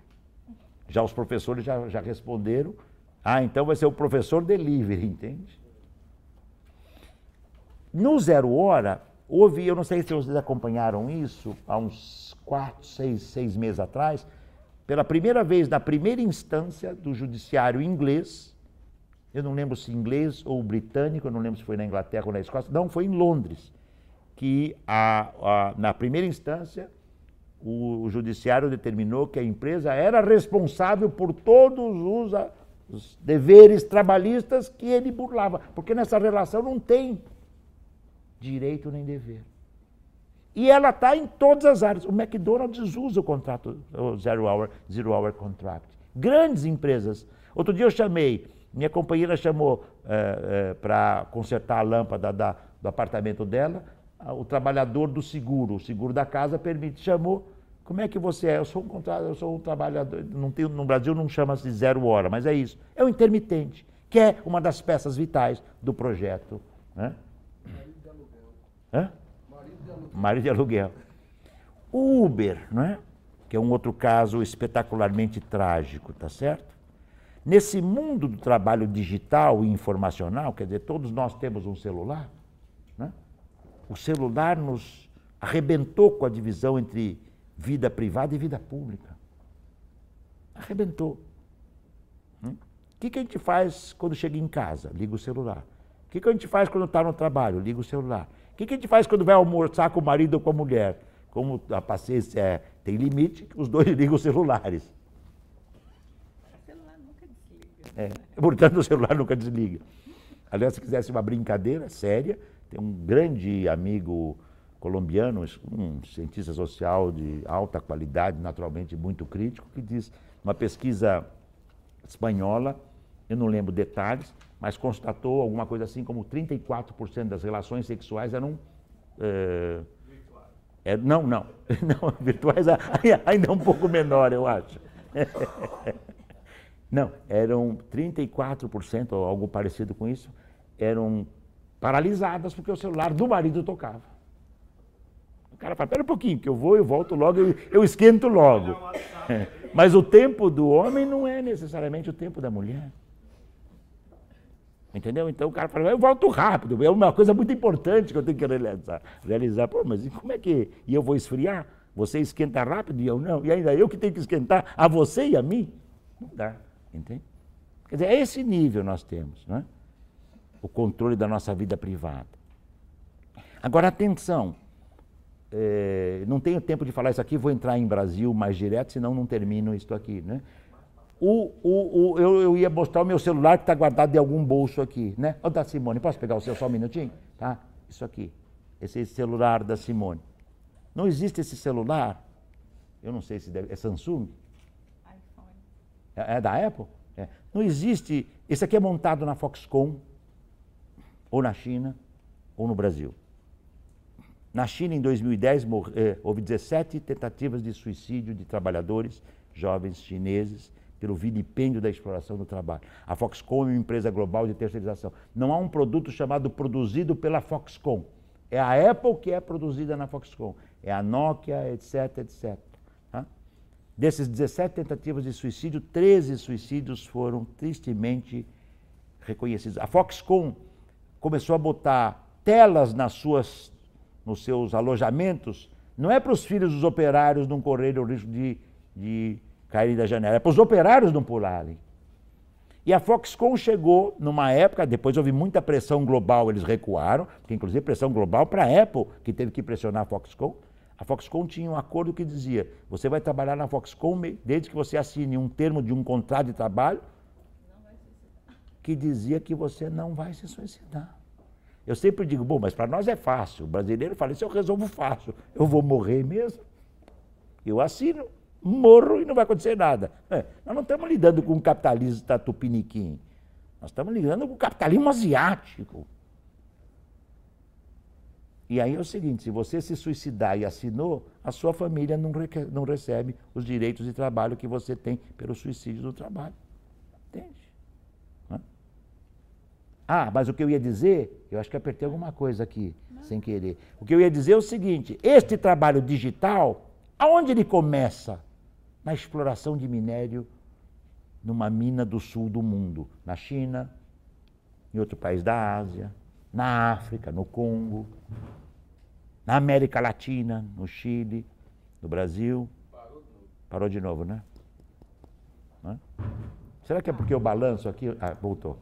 Já os professores já responderam, então vai ser o professor delivery, entende? No 0 hora, eu não sei se vocês acompanharam isso, há uns 4, 6 meses atrás, pela primeira vez, na primeira instância do judiciário inglês, eu não lembro se inglês ou britânico, eu não lembro se foi na Inglaterra ou na Escócia, não, foi em Londres, que na primeira instância, o judiciário determinou que a empresa era responsável por todos os deveres trabalhistas que ele burlava, porque nessa relação não tem direito nem dever. E ela está em todas as áreas. O McDonald's usa o contrato, o Zero Hour Contract. Grandes empresas. Outro dia eu chamei, minha companheira chamou para consertar a lâmpada do apartamento dela, o trabalhador do seguro, o seguro da casa chamou. Como é que você é? Eu sou um trabalhador, no Brasil não chama-se 0 hora, mas é isso. É o intermitente, que é uma das peças vitais do projeto. Né? Marido de aluguel. Hã? Marido de aluguel. Marido de aluguel. O Uber, não é? Que é um outro caso espetacularmente trágico, tá certo? Nesse mundo do trabalho digital e informacional, quer dizer, todos nós temos um celular, né? O celular nos arrebentou com a divisão entre vida privada e vida pública. Arrebentou. O que a gente faz quando chega em casa? Liga o celular. O que a gente faz quando está no trabalho? Liga o celular. O que a gente faz quando vai almoçar com o marido ou com a mulher? Como a paciência tem limite, os dois ligam os celulares. O celular nunca desliga. Portanto, o celular nunca desliga. Aliás, se quisesse uma brincadeira séria, tem um grande amigo colombiano, um cientista social de alta qualidade, naturalmente muito crítico, que diz, uma pesquisa espanhola, eu não lembro detalhes, mas constatou alguma coisa assim como 34% das relações sexuais eram... não, virtuais ainda é um pouco menor, eu acho. Não, eram 34%, ou algo parecido com isso, eram paralisadas porque o celular do marido tocava. O cara fala, espera um pouquinho, que eu vou, eu volto logo, eu esquento logo. Mas o tempo do homem não é necessariamente o tempo da mulher. Entendeu? Então o cara fala, eu volto rápido, é uma coisa muito importante que eu tenho que realizar. Pô, mas como é que... E eu vou esfriar? Você esquenta rápido e eu não? E ainda eu que tenho que esquentar a você e a mim? Não dá, entende? Quer dizer, é esse nível nós temos, não é? O controle da nossa vida privada. Agora, atenção, não tenho tempo de falar isso aqui, vou entrar em Brasil mais direto, senão não termino isso aqui, né? Eu ia mostrar o meu celular que está guardado em algum bolso aqui, né? Ô, da Simone, posso pegar o seu só um minutinho? Tá? Isso aqui, esse celular da Simone. Não existe esse celular, eu não sei se é Samsung? iPhone. É da Apple? É. Não existe, esse aqui é montado na Foxconn, ou na China, ou no Brasil. Na China, em 2010, houve 17 tentativas de suicídio de trabalhadores jovens chineses pelo vilipêndio da exploração do trabalho. A Foxconn é uma empresa global de terceirização. Não há um produto chamado produzido pela Foxconn. É a Apple que é produzida na Foxconn. É a Nokia, etc, etc. Tá? Desses 17 tentativas de suicídio, 13 suicídios foram tristemente reconhecidos. A Foxconn começou a botar telas nos seus alojamentos, não é para os filhos dos operários não correrem o risco de caírem da janela, é para os operários não pularem. E a Foxconn chegou numa época, depois houve muita pressão global, eles recuaram, porque inclusive pressão global para a Apple, que teve que pressionar a Foxconn. A Foxconn tinha um acordo que dizia, você vai trabalhar na Foxconn desde que você assine um termo de um contrato de trabalho que dizia que você não vai se suicidar. Eu sempre digo, bom, mas para nós é fácil. O brasileiro fala, isso eu resolvo fácil. Eu vou morrer mesmo. Eu assino, morro e não vai acontecer nada. Nós não estamos lidando com um capitalismo tupiniquim. Nós estamos lidando com o capitalismo asiático. E aí é o seguinte, se você se suicidar e assinou, a sua família não recebe os direitos de trabalho que você tem pelo suicídio do trabalho. Entende? Mas o que eu ia dizer, eu acho que apertei alguma coisa aqui, sem querer. O que eu ia dizer é o seguinte, este trabalho digital, aonde ele começa? Na exploração de minério numa mina do sul do mundo, na China, em outro país da Ásia, na África, no Congo, na América Latina, no Chile, no Brasil. Parou de novo, né? Será que é porque eu balanço aqui? Voltou.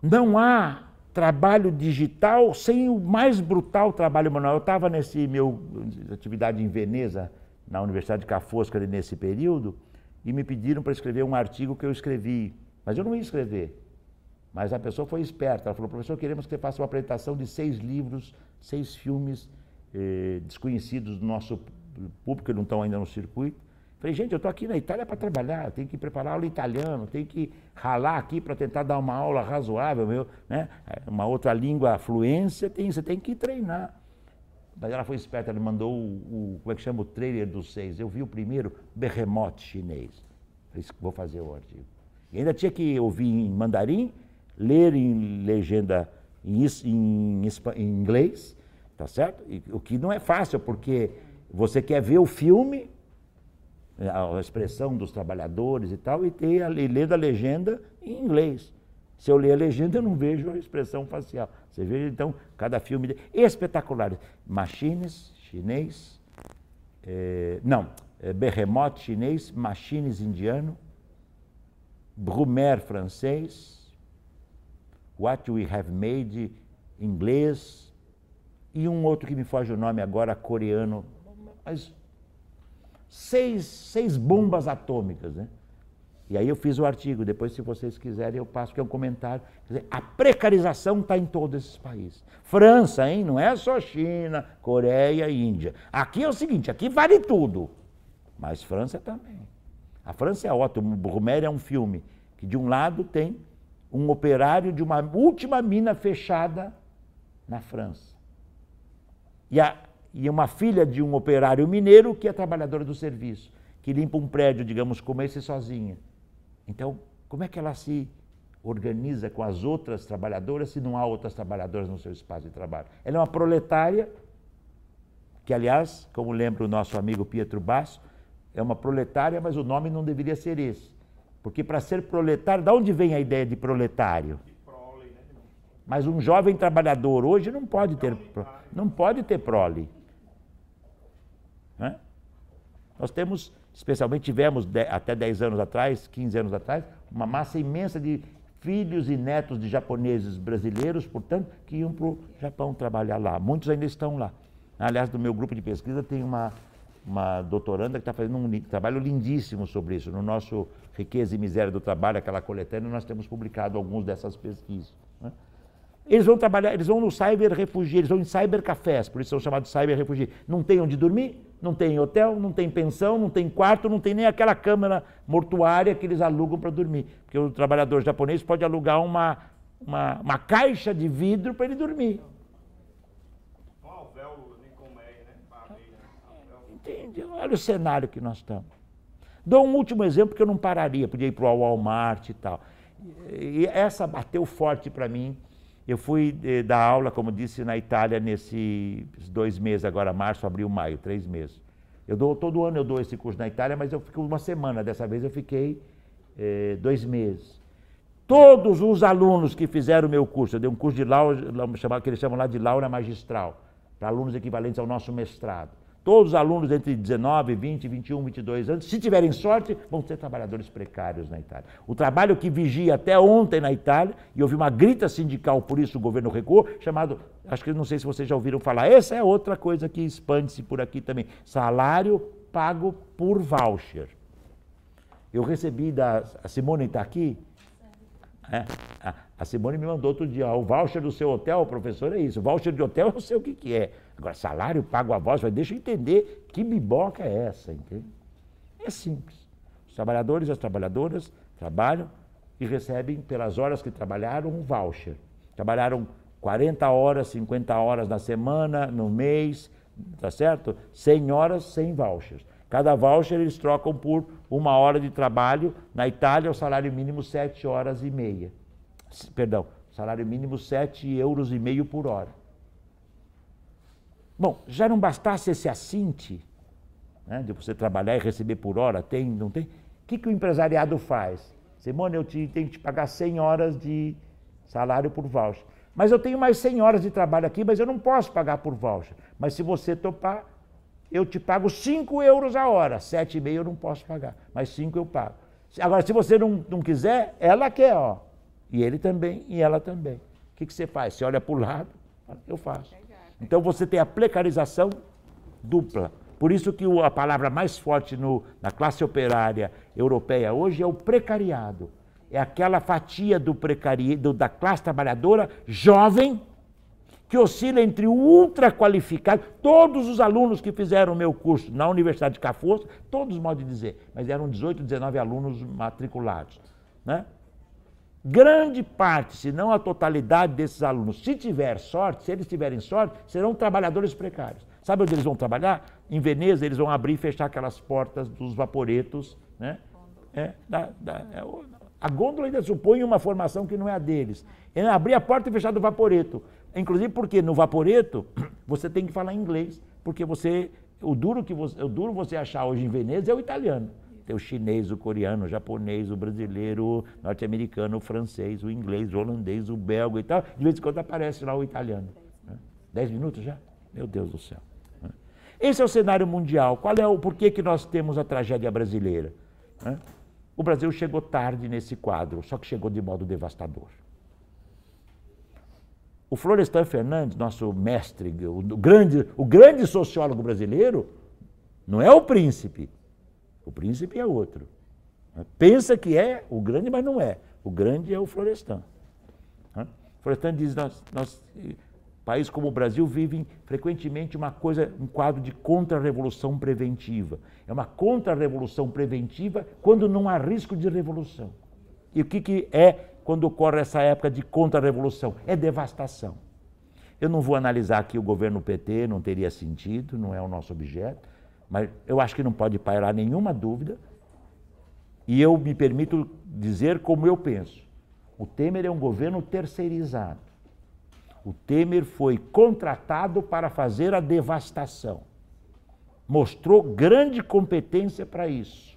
Não há trabalho digital sem o mais brutal trabalho manual. Eu estava nesse meu atividade em Veneza, na Universidade de Ca' Foscari, nesse período, e me pediram para escrever um artigo que eu escrevi. Mas eu não ia escrever. Mas a pessoa foi esperta. Ela falou, professor, queremos que você faça uma apresentação de 6 livros, 6 filmes desconhecidos do nosso público, que não estão ainda no circuito. Falei, gente, eu estou aqui na Itália para trabalhar, tenho que preparar aula italiano, tenho que ralar aqui para tentar dar uma aula razoável, né? Uma outra língua, fluência, você tem que treinar. Mas ela foi esperta, ela mandou como é que chama, o trailer dos 6. Eu vi o primeiro, Behemoth chinês. Falei, vou fazer o artigo. E ainda tinha que ouvir em mandarim, ler em legenda em inglês, tá certo? O que não é fácil, porque você quer ver o filme, a expressão dos trabalhadores e tal, e ler da legenda em inglês. Se eu ler a legenda, eu não vejo a expressão facial. Você vê, então, cada filme espetacular. Machines, chinês, Behemoth chinês, Machines indiano, Brumaire francês, What We Have Made inglês, e um outro que me foge o nome agora, coreano, mas 6 bombas atômicas, né? E aí eu fiz o artigo, depois se vocês quiserem eu passo, que é um comentário. Quer dizer, a precarização está em todos esses países. França, hein? Não é só China, Coreia e Índia. Aqui é o seguinte, aqui vale tudo, mas França também. A França é ótima, o Brumaire é um filme que de um lado tem um operário de uma última mina fechada na França. E uma filha de um operário mineiro que é trabalhadora do serviço, que limpa um prédio, digamos, como esse sozinha. Então, como é que ela se organiza com as outras trabalhadoras se não há outras trabalhadoras no seu espaço de trabalho? Ela é uma proletária, que aliás, como lembra o nosso amigo Pietro Basso, é uma proletária, mas o nome não deveria ser esse. Porque para ser proletário, de onde vem a ideia de proletário? Mas um jovem trabalhador hoje não pode ter prole. Né? Nós temos, especialmente tivemos até 10 anos atrás, 15 anos atrás, uma massa imensa de filhos e netos de japoneses brasileiros, portanto, que iam para o Japão trabalhar lá. Muitos ainda estão lá. Aliás, no meu grupo de pesquisa tem uma doutoranda que está fazendo um trabalho lindíssimo sobre isso. No nosso Riqueza e Miséria do Trabalho, aquela coletânea, nós temos publicado algumas dessas pesquisas. Né? Eles vão trabalhar, eles vão no cyber refugia, eles vão em cybercafés, por isso são chamados cyber refugia. Não tem onde dormir, não tem hotel, não tem pensão, não tem quarto, não tem nem aquela câmara mortuária que eles alugam para dormir. Porque o trabalhador japonês pode alugar uma caixa de vidro para ele dormir. Entende? Olha o cenário que nós estamos. Dou um último exemplo que eu não pararia, podia ir para o Walmart e tal. E essa bateu forte para mim. Eu fui dar aula, como disse, na Itália nesses 2 meses, agora março, abril, maio, 3 meses. Todo ano eu dou esse curso na Itália, mas eu fico uma semana, dessa vez eu fiquei 2 meses. Todos os alunos que fizeram o meu curso, eu dei um curso de Laura, que eles chamam lá de Laura Magistral, para alunos equivalentes ao nosso mestrado. Todos os alunos entre 19, 20, 21, 22 anos, se tiverem sorte, vão ser trabalhadores precários na Itália. O trabalho que vigia até ontem na Itália, e houve uma grita sindical, por isso o governo recuou, chamado, acho que não sei se vocês já ouviram falar, essa é outra coisa que expande-se por aqui também, salário pago por voucher. Eu recebi a Simone está aqui? A Simone me mandou outro dia, o voucher do seu hotel, professor, é isso. O voucher de hotel eu não sei o que é. Agora, salário pago a voucher, deixa eu entender que biboca é essa, entende? É simples. Os trabalhadores e as trabalhadoras trabalham e recebem, pelas horas que trabalharam, um voucher. Trabalharam 40 horas, 50 horas na semana, no mês, tá certo? 100 horas, 100 vouchers. Cada voucher eles trocam por 1 hora de trabalho. Na Itália, o salário mínimo 7 horas e meia. Perdão, salário mínimo 7,5 euros por hora. Bom, já não bastasse esse assinte, né, de você trabalhar e receber por hora, tem, não tem? O que o empresariado faz? Simone, eu tenho que te pagar 100 horas de salário por voucher. Mas eu tenho mais 100 horas de trabalho aqui, mas eu não posso pagar por voucher. Mas se você topar, eu te pago 5 euros a hora. 7,5 eu não posso pagar, mas 5 eu pago. Agora, se você não quiser, ela quer, ó. E ele também, e ela também. O que você faz? Você olha para o lado, eu faço. Então você tem a precarização dupla. Por isso que a palavra mais forte na classe operária europeia hoje é o precariado. É aquela fatia da classe trabalhadora jovem que oscila entre o ultra qualificado. Todos os alunos que fizeram o meu curso na Universidade de Cafos, todos podem dizer, mas eram 18, 19 alunos matriculados, né? Grande parte, se não a totalidade desses alunos, se tiver sorte, se eles tiverem sorte, serão trabalhadores precários. Sabe onde eles vão trabalhar? Em Veneza, eles vão abrir e fechar aquelas portas dos vaporetos, né? A gôndola ainda supõe uma formação que não é a deles. É abrir a porta e fechar do vaporeto. Inclusive porque no vaporeto você tem que falar inglês, porque o duro você achar hoje em Veneza é o italiano. Tem o chinês, o coreano, o japonês, o brasileiro, o norte-americano, o francês, o inglês, o holandês, o belga e tal. De vez em quando aparece lá o italiano. 10 minutos já? Meu Deus do céu. Esse é o cenário mundial. Por que nós temos a tragédia brasileira? O Brasil chegou tarde nesse quadro, só que chegou de modo devastador. O Florestan Fernandes, nosso mestre, o grande sociólogo brasileiro, não é o príncipe. O príncipe é outro. Pensa que é o grande, mas não é. O grande é o Florestan. O Florestan diz, países como o Brasil vivem frequentemente um quadro de contra-revolução preventiva. É uma contra-revolução preventiva quando não há risco de revolução. E o que é quando ocorre essa época de contra-revolução? É devastação. Eu não vou analisar aqui o governo PT, não teria sentido, não é o nosso objeto, mas eu acho que não pode pairar nenhuma dúvida, e eu me permito dizer como eu penso. O Temer é um governo terceirizado. O Temer foi contratado para fazer a devastação. Mostrou grande competência para isso.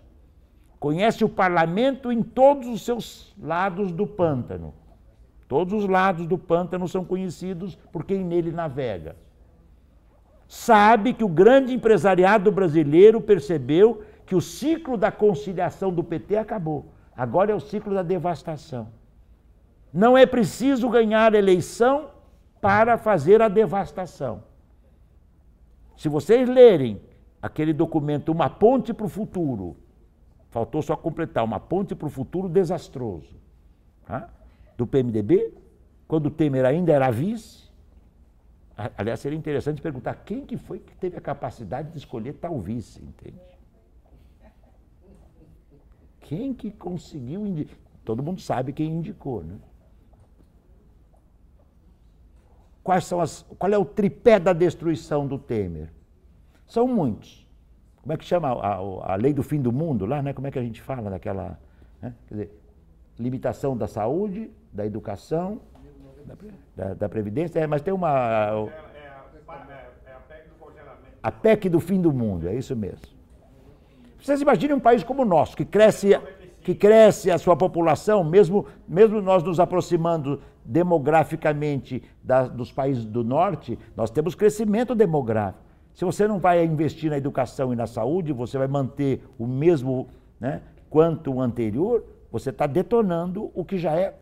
Conhece o parlamento em todos os seus lados do pântano. Todos os lados do pântano são conhecidos por quem nele navega. Sabe que o grande empresariado brasileiro percebeu que o ciclo da conciliação do PT acabou. Agora é o ciclo da devastação. Não é preciso ganhar eleição para fazer a devastação. Se vocês lerem aquele documento Uma Ponte para o Futuro, faltou só completar, Uma Ponte para o Futuro Desastroso, tá? Do PMDB, quando o Temer ainda era vice. Aliás, seria interessante perguntar quem que foi que teve a capacidade de escolher tal vice, entende? Quem que conseguiu indicar? Todo mundo sabe quem indicou, né? Qual é o tripé da destruição do Temer? São muitos. Como é que chama a lei do fim do mundo lá, né? Como é que a gente fala daquela... Né? Quer dizer, limitação da saúde, da educação, da Previdência, mas tem uma... É a PEC do congelamento. A PEC do fim do mundo, é isso mesmo. Vocês imaginem um país como o nosso, que cresce a sua população, mesmo nós nos aproximando demograficamente dos países do norte, nós temos crescimento demográfico. Se você não vai investir na educação e na saúde, você vai manter o mesmo, né, quanto o anterior, você está detonando o que já é...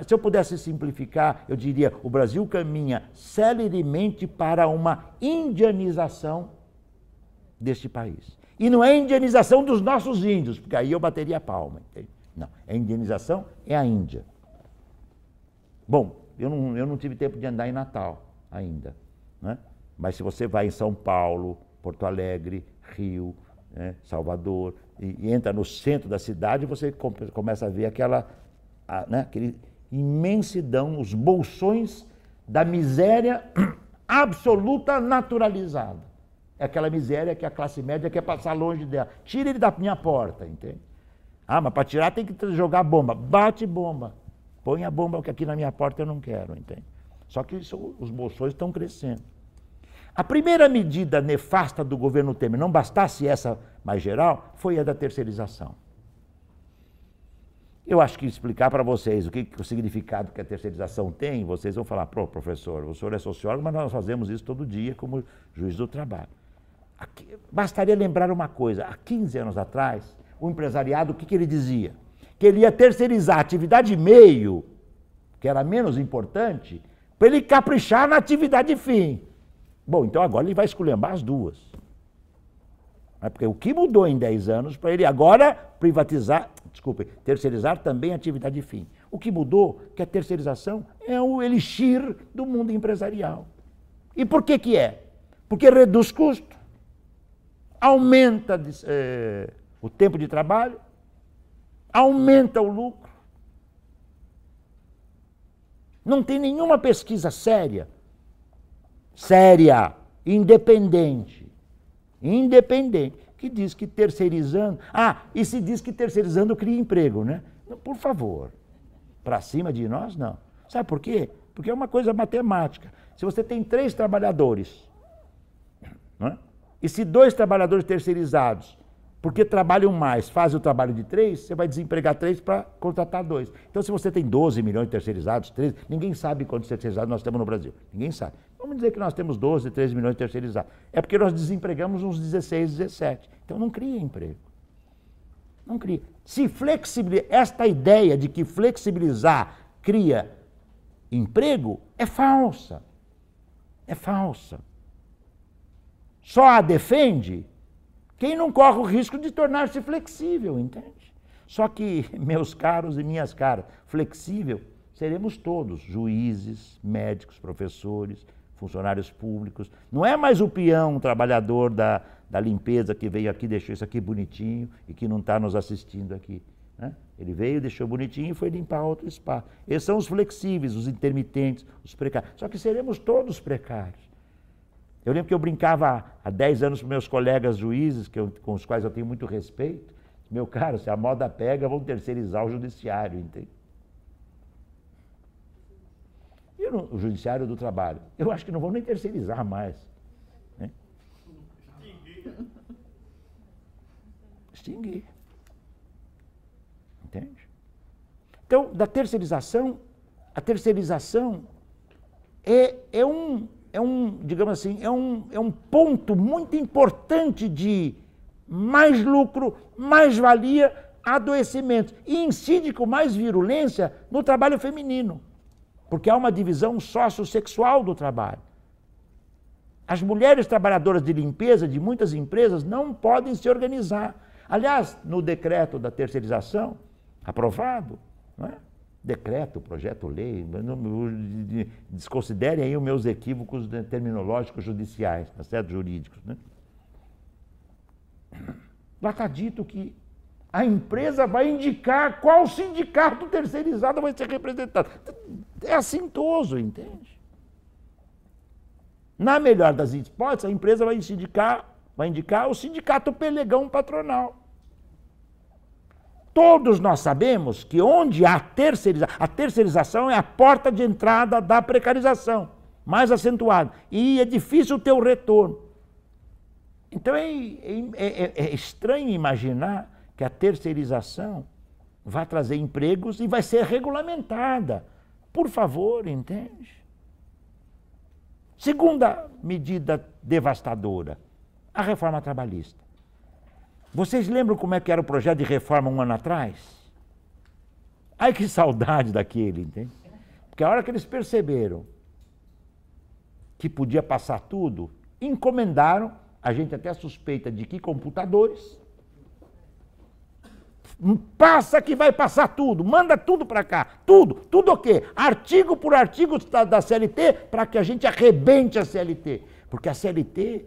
Se eu pudesse simplificar, eu diria, o Brasil caminha celeremente para uma indianização deste país. E não é indianização dos nossos índios, porque aí eu bateria a palma. Entende? Não, a indianização é a Índia. Bom, eu não tive tempo de andar em Natal ainda, né? Mas se você vai em São Paulo, Porto Alegre, Rio, né, Salvador, e entra no centro da cidade, você começa a ver aquele imensidão, os bolsões da miséria absoluta naturalizada. É aquela miséria que a classe média quer passar longe dela. Tira ele da minha porta, entende? Ah, mas para tirar tem que jogar bomba. Bate bomba. Põe a bomba, que aqui na minha porta eu não quero, entende? Só que os bolsões estão crescendo. A primeira medida nefasta do governo Temer, não bastasse essa mais geral, foi a da terceirização. Eu acho que explicar para vocês o significado que a terceirização tem, vocês vão falar, professor, o senhor é sociólogo, mas nós fazemos isso todo dia como juiz do trabalho. Bastaria lembrar uma coisa, há 15 anos atrás, o empresariado, o que ele dizia? Que ele ia terceirizar a atividade meio, que era menos importante, para ele caprichar na atividade fim. Bom, então agora ele vai esculhambar as duas. Porque o que mudou em 10 anos para ele agora terceirizar também a atividade fim. O que mudou é que a terceirização é o elixir do mundo empresarial. E por que que é? Porque reduz custo, aumenta o tempo de trabalho, aumenta o lucro. Não tem nenhuma pesquisa séria, independente, que diz que terceirizando... e se diz que terceirizando cria emprego, né? Por favor, para cima de nós, não. Sabe por quê? Porque é uma coisa matemática. Se você tem 3 trabalhadores, não é? E se 2 trabalhadores terceirizados, porque trabalham mais, fazem o trabalho de 3, você vai desempregar 3 para contratar 2. Então, se você tem 12 milhões de terceirizados, 13, ninguém sabe quantos terceirizados nós temos no Brasil. Ninguém sabe. Vamos dizer que nós temos 12, 13 milhões de terceirizados. É porque nós desempregamos uns 16, 17. Então, não cria emprego. Não cria. Esta ideia de que flexibilizar cria emprego é falsa. É falsa. Só a defende quem não corre o risco de tornar-se flexível, entende? Só que, meus caros e minhas caras, flexível seremos todos, juízes, médicos, professores, funcionários públicos. Não é mais o peão, o trabalhador da limpeza que veio aqui, deixou isso aqui bonitinho e que não está nos assistindo aqui, né? Ele veio, deixou bonitinho e foi limpar outro espaço. Esses são os flexíveis, os intermitentes, os precários. Só que seremos todos precários. Eu lembro que eu brincava há 10 anos com meus colegas juízes, com os quais eu tenho muito respeito. Meu caro, se a moda pega, vão terceirizar o judiciário, entende? O judiciário do trabalho. Eu acho que não vão nem terceirizar mais. Né? Extinguir. Entende? Então, a terceirização digamos assim, é um ponto muito importante de mais lucro, mais valia, adoecimento. E incide com mais virulência no trabalho feminino, porque há uma divisão sociossexual do trabalho. As mulheres trabalhadoras de limpeza de muitas empresas não podem se organizar. Aliás, no decreto da terceirização, aprovado, não é? Decreto, projeto-lei, desconsiderem aí os meus equívocos terminológicos judiciais, tá certo? Jurídicos, né? Lá está dito que a empresa vai indicar qual sindicato terceirizado vai ser representado. É assintoso, entende? Na melhor das hipóteses, a empresa vai indicar o sindicato pelegão patronal. Todos nós sabemos que onde há a terceirização é a porta de entrada da precarização, mais acentuada. E é difícil ter o retorno. Então é estranho imaginar que a terceirização vai trazer empregos e vai ser regulamentada. Por favor, entende? Segunda medida devastadora, a reforma trabalhista. Vocês lembram como é que era o projeto de reforma 1 ano atrás? Ai, que saudade daquele, entende? Porque a hora que eles perceberam que podia passar tudo, encomendaram, a gente até suspeita de que computadores, passa que vai passar tudo, manda tudo para cá, tudo o quê? Artigo por artigo da CLT, para que a gente arrebente a CLT. Porque a CLT...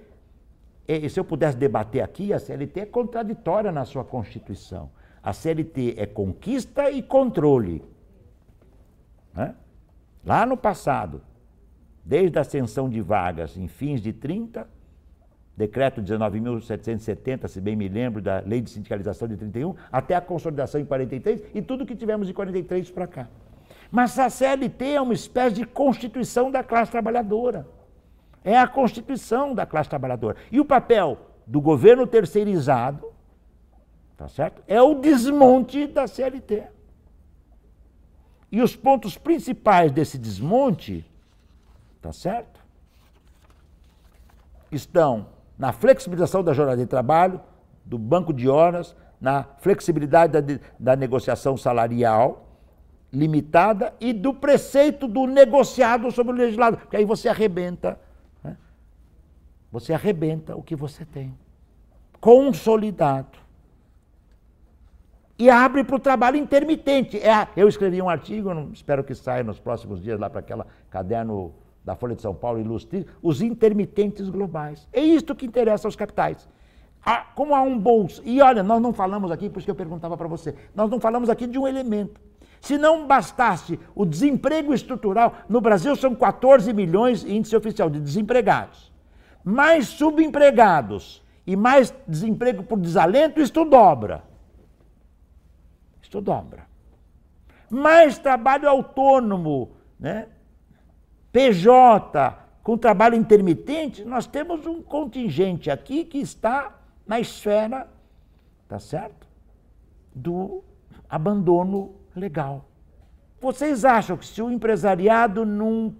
Se eu pudesse debater aqui, a CLT é contraditória na sua Constituição. A CLT é conquista e controle. Né? Lá no passado, desde a ascensão de vagas em fins de 30, decreto 19.770, se bem me lembro, da Lei de Sindicalização de 31, até a consolidação em 43 e tudo que tivemos de 43 para cá. Mas a CLT é uma espécie de constituição da classe trabalhadora. É a constituição da classe trabalhadora. E o papel do governo terceirizado, tá certo? É o desmonte da CLT. E os pontos principais desse desmonte, tá certo? Estão na flexibilização da jornada de trabalho, do banco de horas, na flexibilidade da negociação salarial, limitada e do preceito do negociado sobre o legislado, porque aí você arrebenta, né? Você arrebenta o que você tem, consolidado. E abre para o trabalho intermitente. Eu escrevi um artigo, espero que saia nos próximos dias lá para aquela caderno da Folha de São Paulo, Ilustre, os intermitentes globais. É isto que interessa aos capitais. Como há um bolso, e olha, nós não falamos aqui, por isso que eu perguntava para você, nós não falamos aqui de um elemento. Se não bastasse o desemprego estrutural, no Brasil são 14 milhões índice oficial de desempregados. Mais subempregados e mais desemprego por desalento, isto dobra. Isto dobra. Mais trabalho autônomo, né? PJ, com trabalho intermitente, nós temos um contingente aqui que está na esfera, tá certo? Do abandono legal. Vocês acham que se o empresariado não,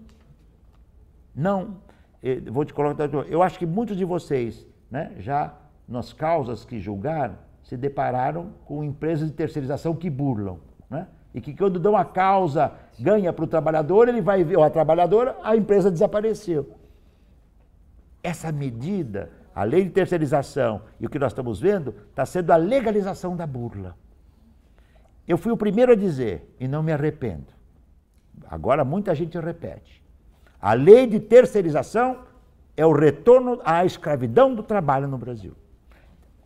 vou te colocar, eu acho que muitos de vocês, né, já nas causas que julgaram, se depararam com empresas de terceirização que burlam, né? E que quando dão a causa, ganha para o trabalhador, ele vai ver, ou a trabalhadora, a empresa desapareceu. Essa medida, a lei de terceirização e o que nós estamos vendo, está sendo a legalização da burla. Eu fui o primeiro a dizer, e não me arrependo, agora muita gente repete, a lei de terceirização é o retorno à escravidão do trabalho no Brasil.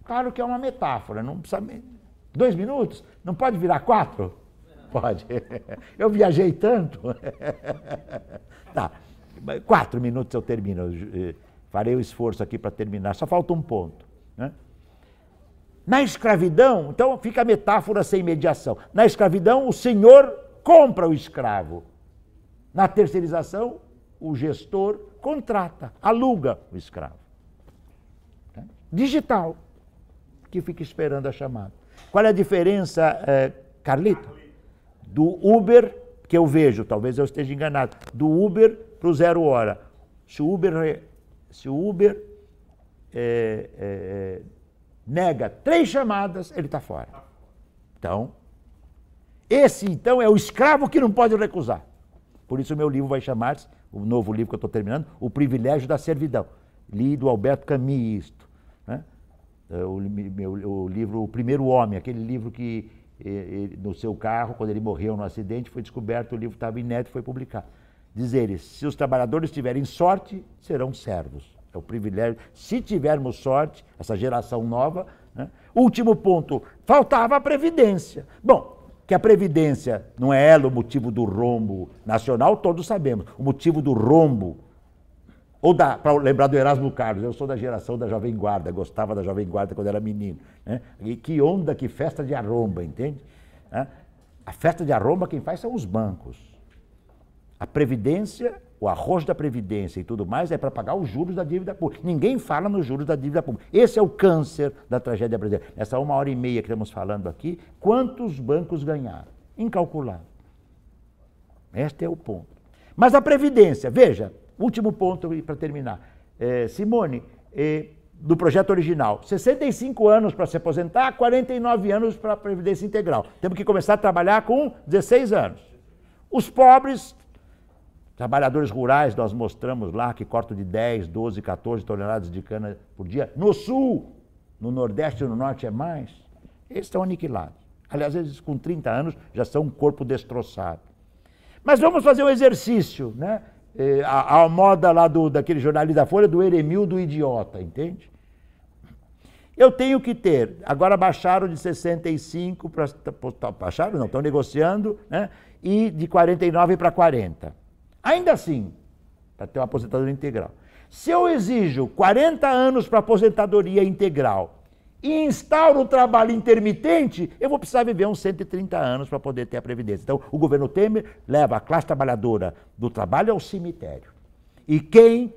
Claro que é uma metáfora, não precisa... 2 minutos? Não pode virar 4? Pode. Eu viajei tanto. Tá. 4 minutos eu termino. Farei o esforço aqui para terminar. Só falta um ponto, né? Na escravidão, então fica a metáfora sem mediação. Na escravidão, o senhor compra o escravo. Na terceirização, o gestor contrata, aluga o escravo. Digital, que fica esperando a chamada. Qual é a diferença, Carlito? Do Uber, que eu vejo, talvez eu esteja enganado, do Uber para o 0 hora. Se o Uber nega 3 chamadas, ele está fora. Então, esse então é o escravo que não pode recusar. Por isso o meu livro vai chamar-se, o novo livro que eu estou terminando, O Privilégio da Servidão. Li do Alberto Camus isto, né? O livro O Primeiro Homem, aquele livro que no seu carro, quando ele morreu no acidente, foi descoberto, o livro estava inédito e foi publicado. Diz ele, se os trabalhadores tiverem sorte, serão servos. É o privilégio. Se tivermos sorte, essa geração nova, né? Último ponto, faltava a Previdência. Bom, que a Previdência não é ela o motivo do rombo nacional, todos sabemos. O motivo do rombo, para lembrar do Erasmo Carlos, eu sou da geração da Jovem Guarda, gostava da Jovem Guarda quando era menino, né? E que onda, que festa de arromba, entende? A festa de arromba quem faz são os bancos. A Previdência, o arrojo da Previdência e tudo mais é para pagar os juros da dívida pública. Ninguém fala nos juros da dívida pública. Esse é o câncer da tragédia brasileira. Nessa 1h30 que estamos falando aqui, quantos bancos ganharam? Incalculável. Este é o ponto. Mas a Previdência, veja, último ponto para terminar. Simone, do projeto original, 65 anos para se aposentar, 49 anos para a Previdência Integral. Temos que começar a trabalhar com 16 anos. Os pobres, trabalhadores rurais, nós mostramos lá que cortam de 10, 12, 14 toneladas de cana por dia. No sul, no nordeste e no norte é mais. Eles estão aniquilados. Aliás, eles com 30 anos já são um corpo destroçado. Mas vamos fazer um exercício, né? A moda lá daquele jornalista da Folha, do Eremil do idiota, entende? Eu tenho que ter, agora baixaram de 65 para... Baixaram? Não, estão negociando, né? E de 49 para 40. Ainda assim, para ter uma aposentadoria integral. Se eu exijo 40 anos para aposentadoria integral e instauro o trabalho intermitente, eu vou precisar viver uns 130 anos para poder ter a Previdência. Então, o governo Temer leva a classe trabalhadora do trabalho ao cemitério. E quem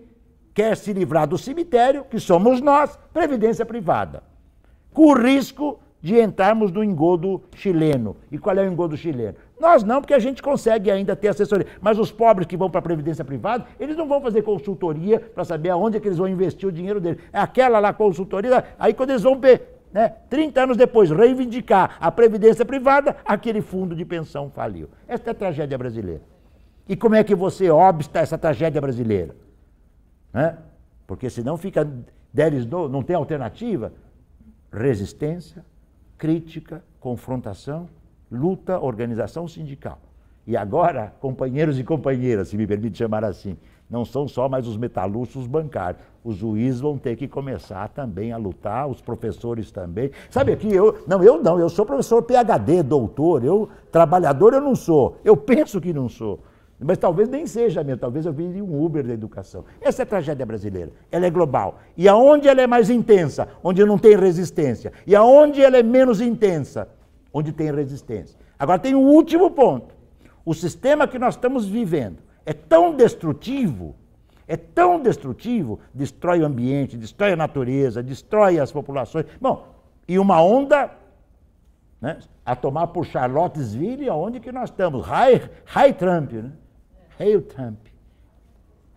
quer se livrar do cemitério, que somos nós, Previdência privada. Com o risco de entrarmos no engodo chileno. E qual é o engodo chileno? Nós não, porque a gente consegue ainda ter assessoria. Mas os pobres que vão para a Previdência privada, eles não vão fazer consultoria para saber aonde é que eles vão investir o dinheiro deles. É aquela lá, consultoria, aí quando eles vão né, 30 anos depois, reivindicar a previdência privada, aquele fundo de pensão faliu. Esta é a tragédia brasileira. E como é que você obsta essa tragédia brasileira? Né? Porque senão fica, não tem alternativa. Resistência, crítica, confrontação, luta, organização sindical. E agora, companheiros e companheiras, se me permite chamar assim, não são só mais os metalúrgicos bancários. Os juízes vão ter que começar também a lutar, os professores também. Sabe aqui, eu sou professor PhD, doutor, trabalhador eu não sou. Eu penso que não sou. Mas talvez nem seja mesmo, talvez eu vire um Uber da educação. Essa é a tragédia brasileira, ela é global. E aonde ela é mais intensa? Onde não tem resistência. E aonde ela é menos intensa? Onde tem resistência. Agora tem um último ponto. O sistema que nós estamos vivendo é tão destrutivo, destrói o ambiente, destrói a natureza, destrói as populações. Bom, e uma onda, né, a tomar por Charlottesville, aonde que nós estamos? High Trump, né? Hail Trump.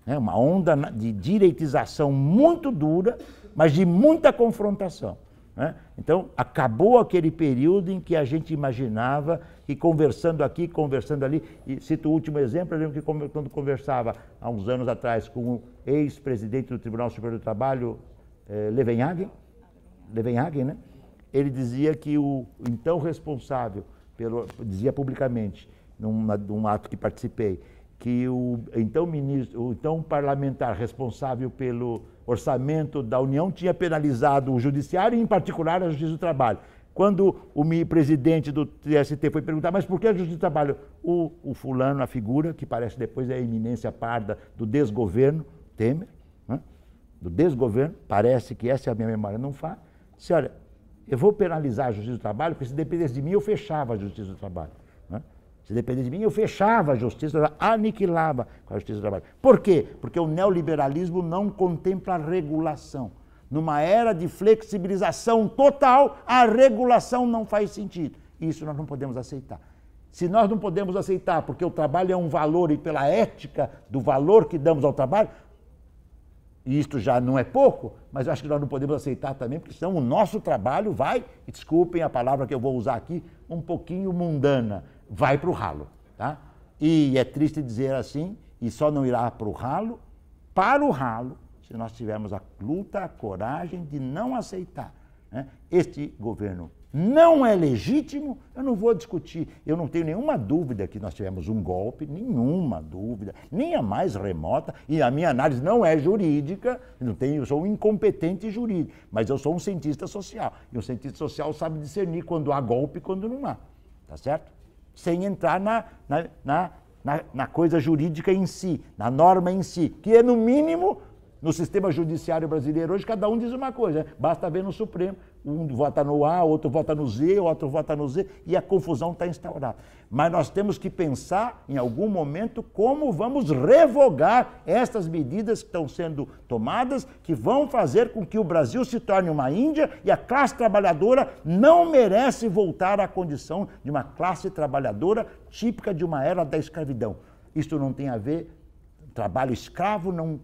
É uma onda de direitização muito dura, mas de muita confrontação. Né? Então, acabou aquele período em que a gente imaginava que conversando aqui, conversando ali, e cito o último exemplo, eu lembro que quando conversava há uns anos atrás com o ex-presidente do Tribunal Superior do Trabalho, Levenhagen, né? Ele dizia que o então responsável, dizia publicamente, num ato que participei, que o então parlamentar responsável pelo orçamento da União tinha penalizado o judiciário e, em particular, a Justiça do Trabalho. Quando o presidente do TST foi perguntar, mas por que a Justiça do Trabalho? O fulano, a figura, que parece depois a eminência parda do desgoverno, Temer, né? Do desgoverno, parece que essa é a minha memória, não faz. Disse, olha, eu vou penalizar a Justiça do Trabalho, porque se dependesse de mim, eu fechava a Justiça do Trabalho. Né? Se dependesse de mim, eu fechava a Justiça, aniquilava a Justiça do Trabalho. Por quê? Porque o neoliberalismo não contempla a regulação. Numa era de flexibilização total, a regulação não faz sentido. Isso nós não podemos aceitar. Se nós não podemos aceitar porque o trabalho é um valor e pela ética do valor que damos ao trabalho, e isto já não é pouco, mas eu acho que nós não podemos aceitar também, porque senão o nosso trabalho vai, desculpem a palavra que eu vou usar aqui, um pouquinho mundana, vai para o ralo. Tá? E é triste dizer assim, e só não irá para o ralo, se nós tivermos a luta, a coragem de não aceitar. Né? Este governo não é legítimo, eu não vou discutir, eu não tenho nenhuma dúvida que nós tivemos um golpe, nenhuma dúvida, nem a mais remota, e a minha análise não é jurídica, eu sou um incompetente jurídico, mas eu sou um cientista social, e um cientista social sabe discernir quando há golpe e quando não há, tá certo? Sem entrar na coisa jurídica em si, na norma em si, que é no mínimo, no sistema judiciário brasileiro hoje, cada um diz uma coisa, né? Basta ver no Supremo, um vota no A, outro vota no Z, outro vota no Z, e a confusão está instaurada. Mas nós temos que pensar, em algum momento, como vamos revogar essas medidas que estão sendo tomadas, que vão fazer com que o Brasil se torne uma Índia e a classe trabalhadora não merece voltar à condição de uma classe trabalhadora típica de uma era da escravidão. Isto não tem a ver, trabalho escravo não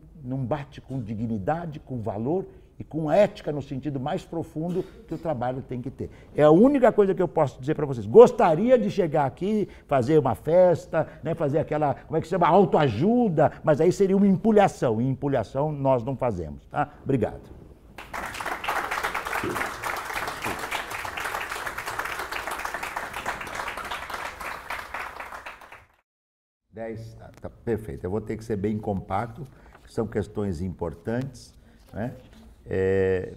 bate com dignidade, com valor e com ética no sentido mais profundo que o trabalho tem que ter. É a única coisa que eu posso dizer para vocês. Gostaria de chegar aqui, fazer uma festa, né, fazer aquela, como é que se chama, autoajuda, mas aí seria uma empulhação, e empulhação nós não fazemos, tá? Obrigado. Tá, perfeito, eu vou ter que ser bem compacto, são questões importantes, né?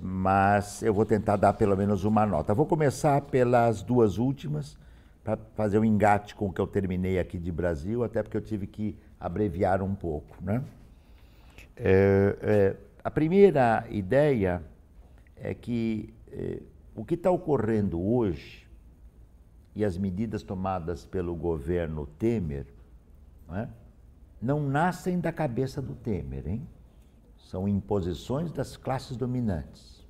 Mas eu vou tentar dar pelo menos uma nota. Vou começar pelas duas últimas, para fazer um engate com o que eu terminei aqui de Brasil, até porque eu tive que abreviar um pouco, né? A primeira ideia é que o que está ocorrendo hoje e as medidas tomadas pelo governo Temer, né, não nascem da cabeça do Temer, hein? São imposições das classes dominantes,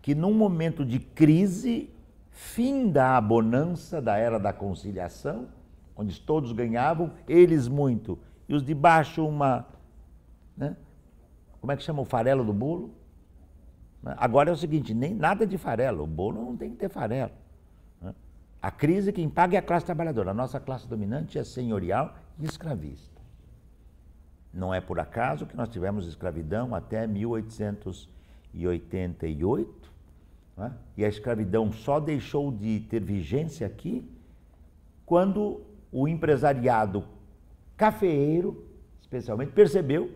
que num momento de crise, finda a bonança da era da conciliação, onde todos ganhavam, eles muito, e os de baixo uma, né? Como é que chama o farelo do bolo? Agora é o seguinte, nem nada de farelo, o bolo não tem que ter farelo. A crise quem paga é a classe trabalhadora. A nossa classe dominante é senhorial e escravista. Não é por acaso que nós tivemos escravidão até 1888, né? E a escravidão só deixou de ter vigência aqui quando o empresariado cafeeiro, especialmente, percebeu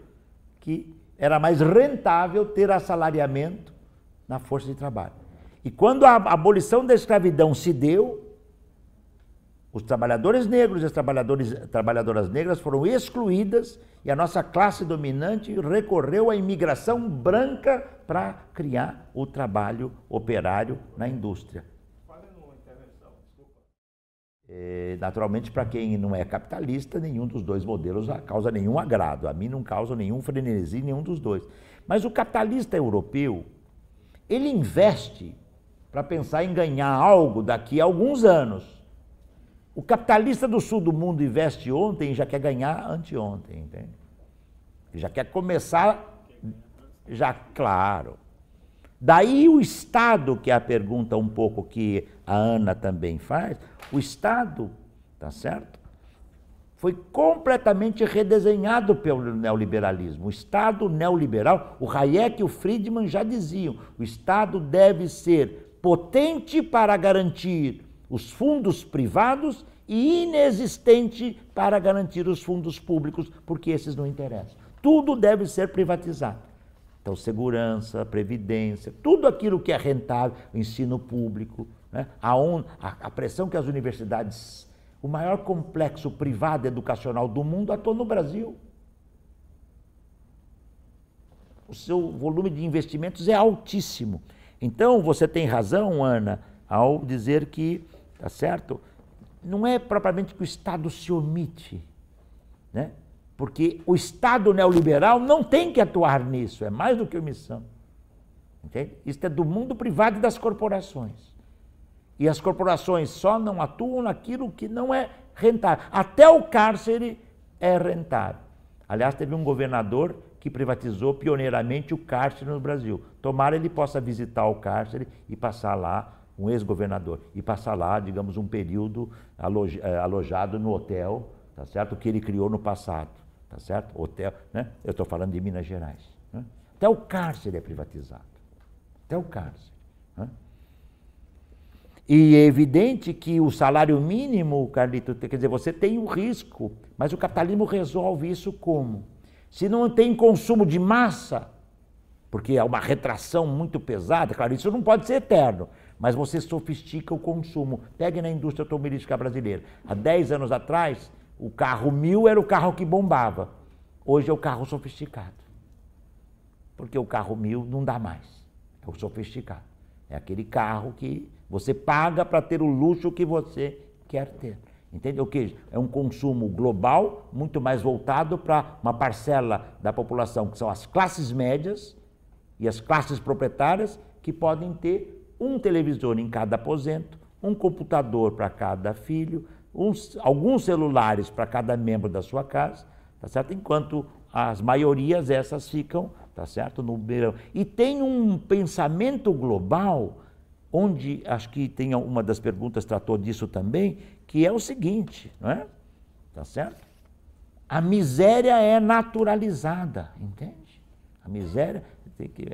que era mais rentável ter assalariamento na força de trabalho. E quando a abolição da escravidão se deu, os trabalhadores negros e as trabalhadoras negras foram excluídas e a nossa classe dominante recorreu à imigração branca para criar o trabalho operário na indústria. Fazendo uma intervenção, desculpa. Naturalmente, para quem não é capitalista, nenhum dos dois modelos causa nenhum agrado. A mim não causa nenhum frenesi, nenhum dos dois. Mas o capitalista europeu, ele investe para pensar em ganhar algo daqui a alguns anos. O capitalista do sul do mundo investe ontem e já quer ganhar anteontem, entende? Já quer começar, já, claro. Daí o Estado, que é a pergunta um pouco que a Ana também faz, o Estado, tá certo? Foi completamente redesenhado pelo neoliberalismo. O Estado neoliberal, o Hayek e o Friedman já diziam, o Estado deve ser potente para garantir os fundos privados e inexistente para garantir os fundos públicos, porque esses não interessam. Tudo deve ser privatizado. Então, segurança, previdência, tudo aquilo que é rentável, o ensino público, né? A pressão que as universidades, o maior complexo privado educacional do mundo atuou no Brasil. O seu volume de investimentos é altíssimo. Então, você tem razão, Ana, ao dizer que, tá certo, não é propriamente que o Estado se omite, né? Porque o Estado neoliberal não tem que atuar nisso, é mais do que omissão. Entende? Isso é do mundo privado e das corporações. E as corporações só não atuam naquilo que não é rentável. Até o cárcere é rentável. Aliás, teve um governador que privatizou pioneiramente o cárcere no Brasil. Tomara ele possa visitar o cárcere e passar lá, um ex-governador, e passar lá, digamos, um período alojado no hotel, tá certo? Que ele criou no passado, tá certo? Hotel, né? Eu estou falando de Minas Gerais. Né? Até o cárcere é privatizado. Até o cárcere. Né? E é evidente que o salário mínimo, Carlito, quer dizer, você tem um risco, mas o capitalismo resolve isso como? Se não tem consumo de massa, porque é uma retração muito pesada, claro, isso não pode ser eterno, mas você sofistica o consumo. Pegue na indústria automobilística brasileira. Há 10 anos atrás, o carro 1000 era o carro que bombava. Hoje é o carro sofisticado. Porque o carro 1000 não dá mais. É o sofisticado. É aquele carro que você paga para ter o luxo que você quer ter. Entende? O que é um consumo global, muito mais voltado para uma parcela da população, que são as classes médias e as classes proprietárias, que podem ter um televisor em cada aposento, um computador para cada filho, alguns celulares para cada membro da sua casa, tá certo? Enquanto as maiorias essas ficam, tá certo, no beirão. E tem um pensamento global, onde acho que tem uma das perguntas tratou disso também, que é o seguinte, não é? Tá certo? A miséria é naturalizada, entende? A miséria,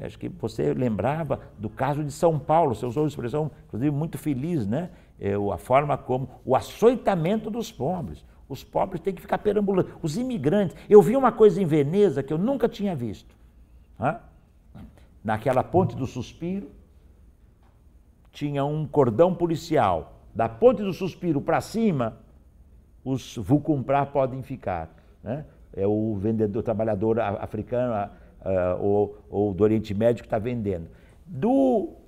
acho que você lembrava do caso de São Paulo, você usou a expressão, inclusive, muito feliz, né? A forma como o açoitamento dos pobres. Os pobres têm que ficar perambulando. Os imigrantes. Eu vi uma coisa em Veneza que eu nunca tinha visto. Né? Naquela Ponte do Suspiro, tinha um cordão policial. Da Ponte do Suspiro para cima, os vou comprar podem ficar. Né? É o vendedor, trabalhador africano ou do Oriente Médio que está vendendo.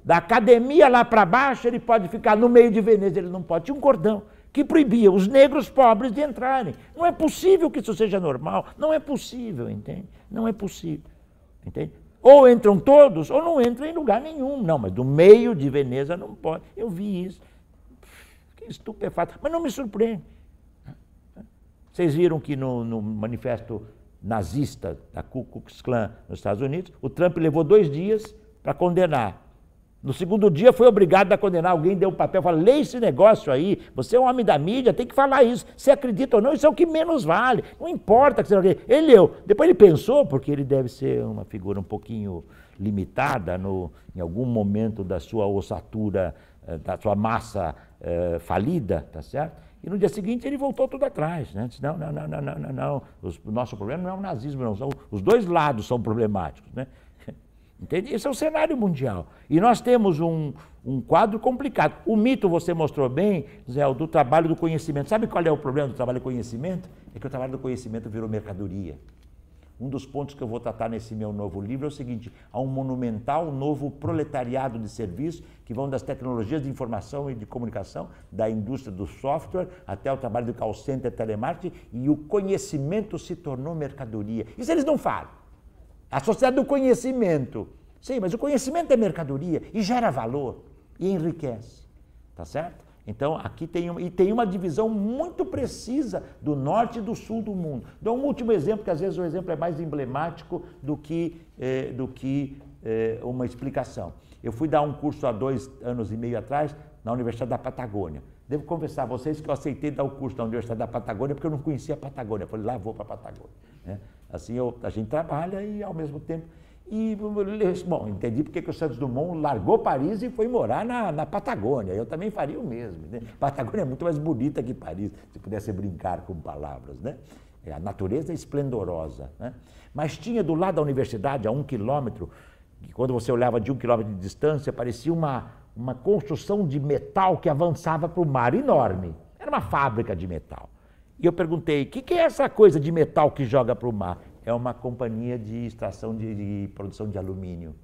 Da academia lá para baixo, ele pode ficar no meio de Veneza, ele não pode. Tinha um cordão que proibia os negros pobres de entrarem. Não é possível que isso seja normal. Não é possível, entende? Não é possível, entende? Ou entram todos, ou não entram em lugar nenhum. Não, mas do meio de Veneza não pode. Eu vi isso. Fiquei estupefato. Mas não me surpreende. Vocês viram que no manifesto nazista da Ku Klux Klan nos Estados Unidos, o Trump levou 2 dias para condenar. No segundo dia foi obrigado a condenar, alguém deu um papel, falou, lê esse negócio aí, você é um homem da mídia, tem que falar isso, se acredita ou não, isso é o que menos vale, não importa que você não acredite. Ele leu, depois ele pensou, porque ele deve ser uma figura um pouquinho limitada em algum momento da sua ossatura, da sua massa falida, tá certo? E no dia seguinte ele voltou tudo atrás, né? Disse, não, o nosso problema não é o nazismo, não, os dois lados são problemáticos, né? Entende? Esse é o cenário mundial. E nós temos um quadro complicado. O mito, você mostrou bem, Zé, do trabalho do conhecimento. Sabe qual é o problema do trabalho do conhecimento? É que o trabalho do conhecimento virou mercadoria. Um dos pontos que eu vou tratar nesse meu novo livro é o seguinte, há um monumental novo proletariado de serviços que vão das tecnologias de informação e de comunicação, da indústria do software, até o trabalho do call center, telemarketing, e o conhecimento se tornou mercadoria. Isso eles não falam. A sociedade do conhecimento. Sim, mas o conhecimento é mercadoria e gera valor e enriquece. Tá certo? Então, aqui tem uma divisão muito precisa do norte e do sul do mundo. Dou um último exemplo, que às vezes o exemplo é mais emblemático do que uma explicação. Eu fui dar um curso há 2 anos e meio atrás na Universidade da Patagônia. Devo confessar a vocês que eu aceitei dar o curso na Universidade da Patagônia porque eu não conhecia a Patagônia. Eu falei, lá vou para a Patagônia. Né? Assim, a gente trabalha e ao mesmo tempo... bom, entendi porque que o Santos Dumont largou Paris e foi morar na Patagônia. Eu também faria o mesmo. Né? Patagônia é muito mais bonita que Paris, se pudesse brincar com palavras. Né? A natureza é esplendorosa. Né? Mas tinha do lado da universidade, a 1 quilômetro, que quando você olhava de 1 quilômetro de distância, parecia uma construção de metal que avançava para o mar, enorme. Era uma fábrica de metal. E eu perguntei, o que é essa coisa de metal que joga para o mar? É uma companhia de extração de produção de alumínio.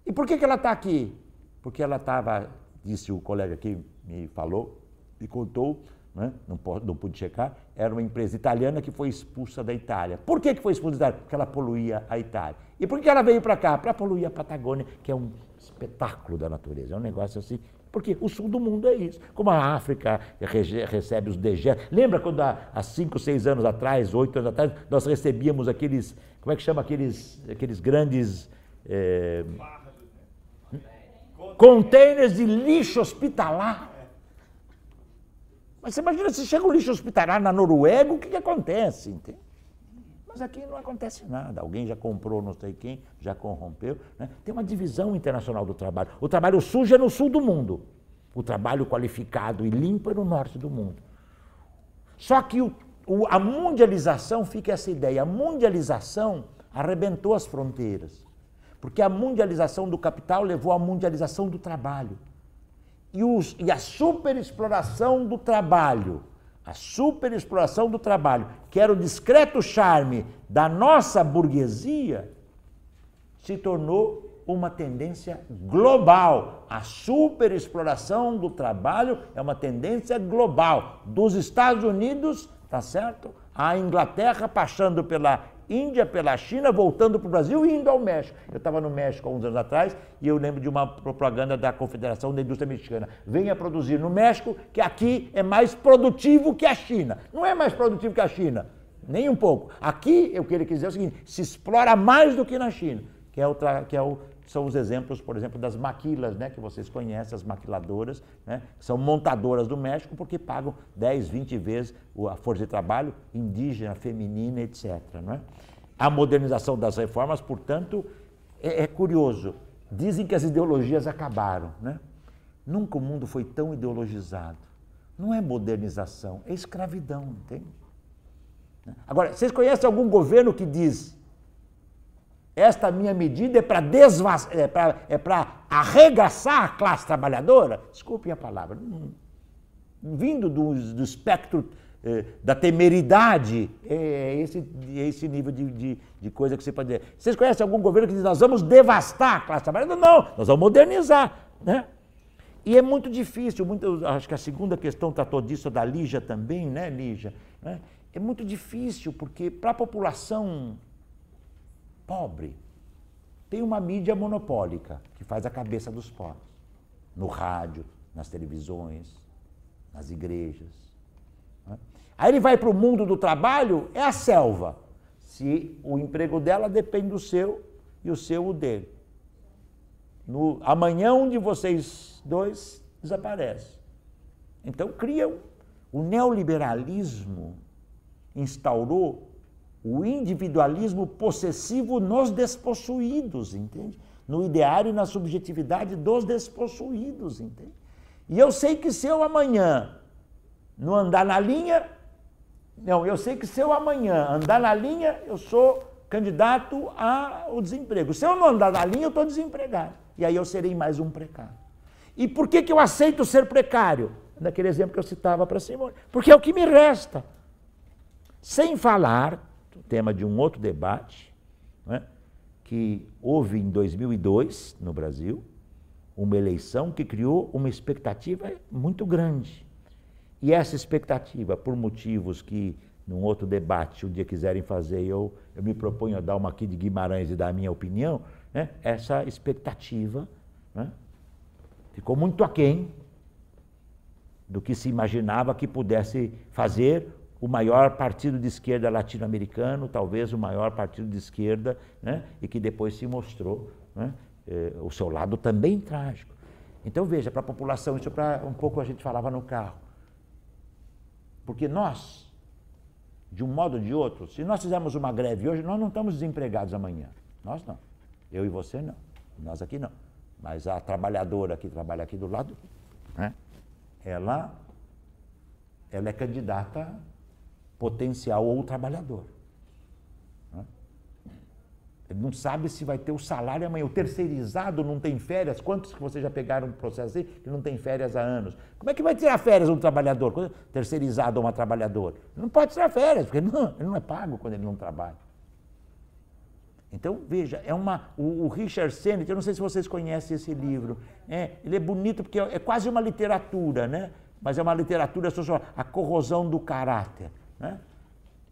E por que ela está aqui? Porque ela estava, disse o colega que me falou, me contou, né? Não pude checar, era uma empresa italiana que foi expulsa da Itália. Por que foi expulsa da Itália? Porque ela poluía a Itália. E por que ela veio para cá? Para poluir a Patagônia, que é um espetáculo da natureza, é um negócio assim. Porque o sul do mundo é isso. Como a África recebe os dejetos. Lembra quando há 5, 6 anos atrás, 8 anos atrás, nós recebíamos aqueles, como é que chama, aqueles grandes containers de lixo hospitalar? Mas você imagina se chega um lixo hospitalar na Noruega, o que acontece? Entende? Mas aqui não acontece nada. Alguém já comprou não sei quem, já corrompeu. Né? Tem uma divisão internacional do trabalho. O trabalho sujo é no sul do mundo. O trabalho qualificado e limpo é no norte do mundo. Só que a mundialização, fica essa ideia, a mundialização arrebentou as fronteiras. Porque a mundialização do capital levou à mundialização do trabalho. E a superexploração do trabalho, que era o discreto charme da nossa burguesia, se tornou uma tendência global. A superexploração do trabalho é uma tendência global, dos Estados Unidos, tá certo? A Inglaterra, passando pela Índia, pela China, voltando para o Brasil e indo ao México. Eu estava no México há uns anos atrás e eu lembro de uma propaganda da Confederação da Indústria Mexicana. Venha produzir no México, que aqui é mais produtivo que a China. Não é mais produtivo que a China, nem um pouco. Aqui, o que ele quis dizer é o seguinte, se explora mais do que na China, são os exemplos, por exemplo, das maquilas, né, que vocês conhecem, as maquiladoras, né, que são montadoras do México porque pagam 10, 20 vezes a força de trabalho indígena, feminina, etc. Não é? A modernização das reformas, portanto, é curioso. Dizem que as ideologias acabaram. Né? Nunca o mundo foi tão ideologizado. Não é modernização, é escravidão, entende? Agora, vocês conhecem algum governo que diz esta minha medida é para arregaçar a classe trabalhadora? Desculpem a palavra. Vindo do espectro da temeridade, é esse nível de coisa que você pode dizer. Vocês conhecem algum governo que diz nós vamos devastar a classe trabalhadora? Não, nós vamos modernizar. Né? E é muito difícil, acho que a segunda questão tratou disso, da Lígia também, né, Lígia? Né? É muito difícil, porque para a população pobre, tem uma mídia monopólica que faz a cabeça dos pobres. No rádio, nas televisões, nas igrejas. Né? Aí ele vai para o mundo do trabalho, é a selva. Se o emprego dela depende do seu e o seu o dele. amanhã um de vocês dois desaparece. Então o neoliberalismo instaurou o individualismo possessivo nos despossuídos, entende? No ideário e na subjetividade dos despossuídos, entende? E eu sei que se eu amanhã não andar na linha, eu sei que se eu amanhã andar na linha, eu sou candidato ao desemprego. Se eu não andar na linha, eu estou desempregado. E aí eu serei mais um precário. E por que eu aceito ser precário? Naquele exemplo que eu citava para Simone. Porque é o que me resta. Sem falar, tema de um outro debate, né, que houve em 2002, no Brasil, uma eleição que criou uma expectativa muito grande. E essa expectativa, por motivos que, num outro debate, se um dia quiserem fazer, eu me proponho a dar uma aqui de Guimarães e dar a minha opinião, né, essa expectativa, né, ficou muito aquém do que se imaginava que pudesse fazer o maior partido de esquerda latino-americano, talvez o maior partido de esquerda, né, e que depois se mostrou, né, o seu lado também trágico. Então veja, para a população, isso para um pouco a gente falava no carro. Porque nós, de um modo ou de outro, se nós fizermos uma greve hoje, nós não estamos desempregados amanhã. Nós não. Eu e você não. Nós aqui não. Mas a trabalhadora que trabalha aqui do lado, né, ela é candidata potencial ou trabalhador. Ele não sabe se vai ter o salário amanhã. O terceirizado não tem férias. Quantos que vocês já pegaram um processo aí que não tem férias há anos? Como é que vai tirar férias um trabalhador? Terceirizado ou uma trabalhadora? Ele não pode tirar férias, porque ele não é pago quando ele não trabalha. Então, veja, o Richard Sennett, eu não sei se vocês conhecem esse livro, ele é bonito porque é quase uma literatura, né? Mas é uma literatura social, a corrosão do caráter, né?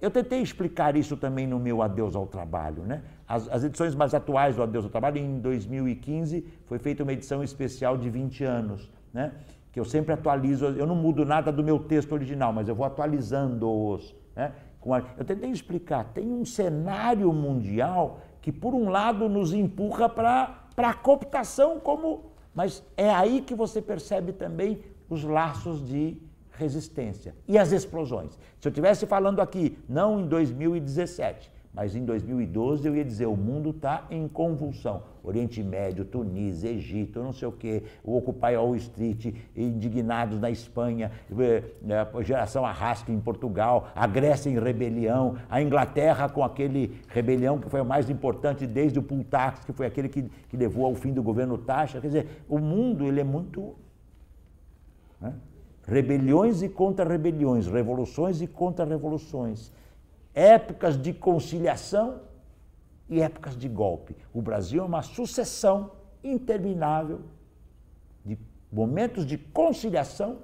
Eu tentei explicar isso também no meu Adeus ao Trabalho, né? As edições mais atuais do Adeus ao Trabalho, em 2015, foi feita uma edição especial de 20 anos, né? Que eu sempre atualizo, eu não mudo nada do meu texto original, mas eu vou atualizando-os, né? Eu tentei explicar, tem um cenário mundial que, por um lado, nos empurra para a cooptação, mas é aí que você percebe também os laços de resistência e as explosões. Se eu estivesse falando aqui, não em 2017, mas em 2012, eu ia dizer, o mundo está em convulsão. Oriente Médio, Tunísia, Egito, não sei o quê, o Occupy Wall Street, indignados na Espanha, a geração Arrasca em Portugal, a Grécia em rebelião, a Inglaterra com aquele rebelião que foi o mais importante desde o Poll Tax, que foi aquele que levou ao fim do governo Thatcher. Quer dizer, o mundo ele é muito... né? Rebeliões e contra-rebeliões, revoluções e contra-revoluções, épocas de conciliação e épocas de golpe. O Brasil é uma sucessão interminável de momentos de conciliação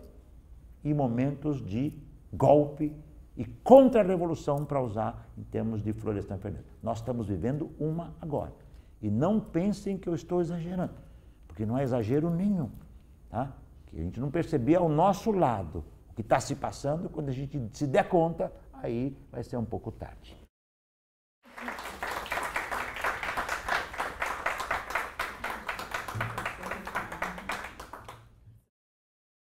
e momentos de golpe e contra-revolução, para usar em termos de Florestan Fernandes. Nós estamos vivendo uma agora. E não pensem que eu estou exagerando, porque não é exagero nenhum, tá? Que a gente não perceber ao nosso lado o que está se passando, quando a gente se der conta, aí vai ser um pouco tarde.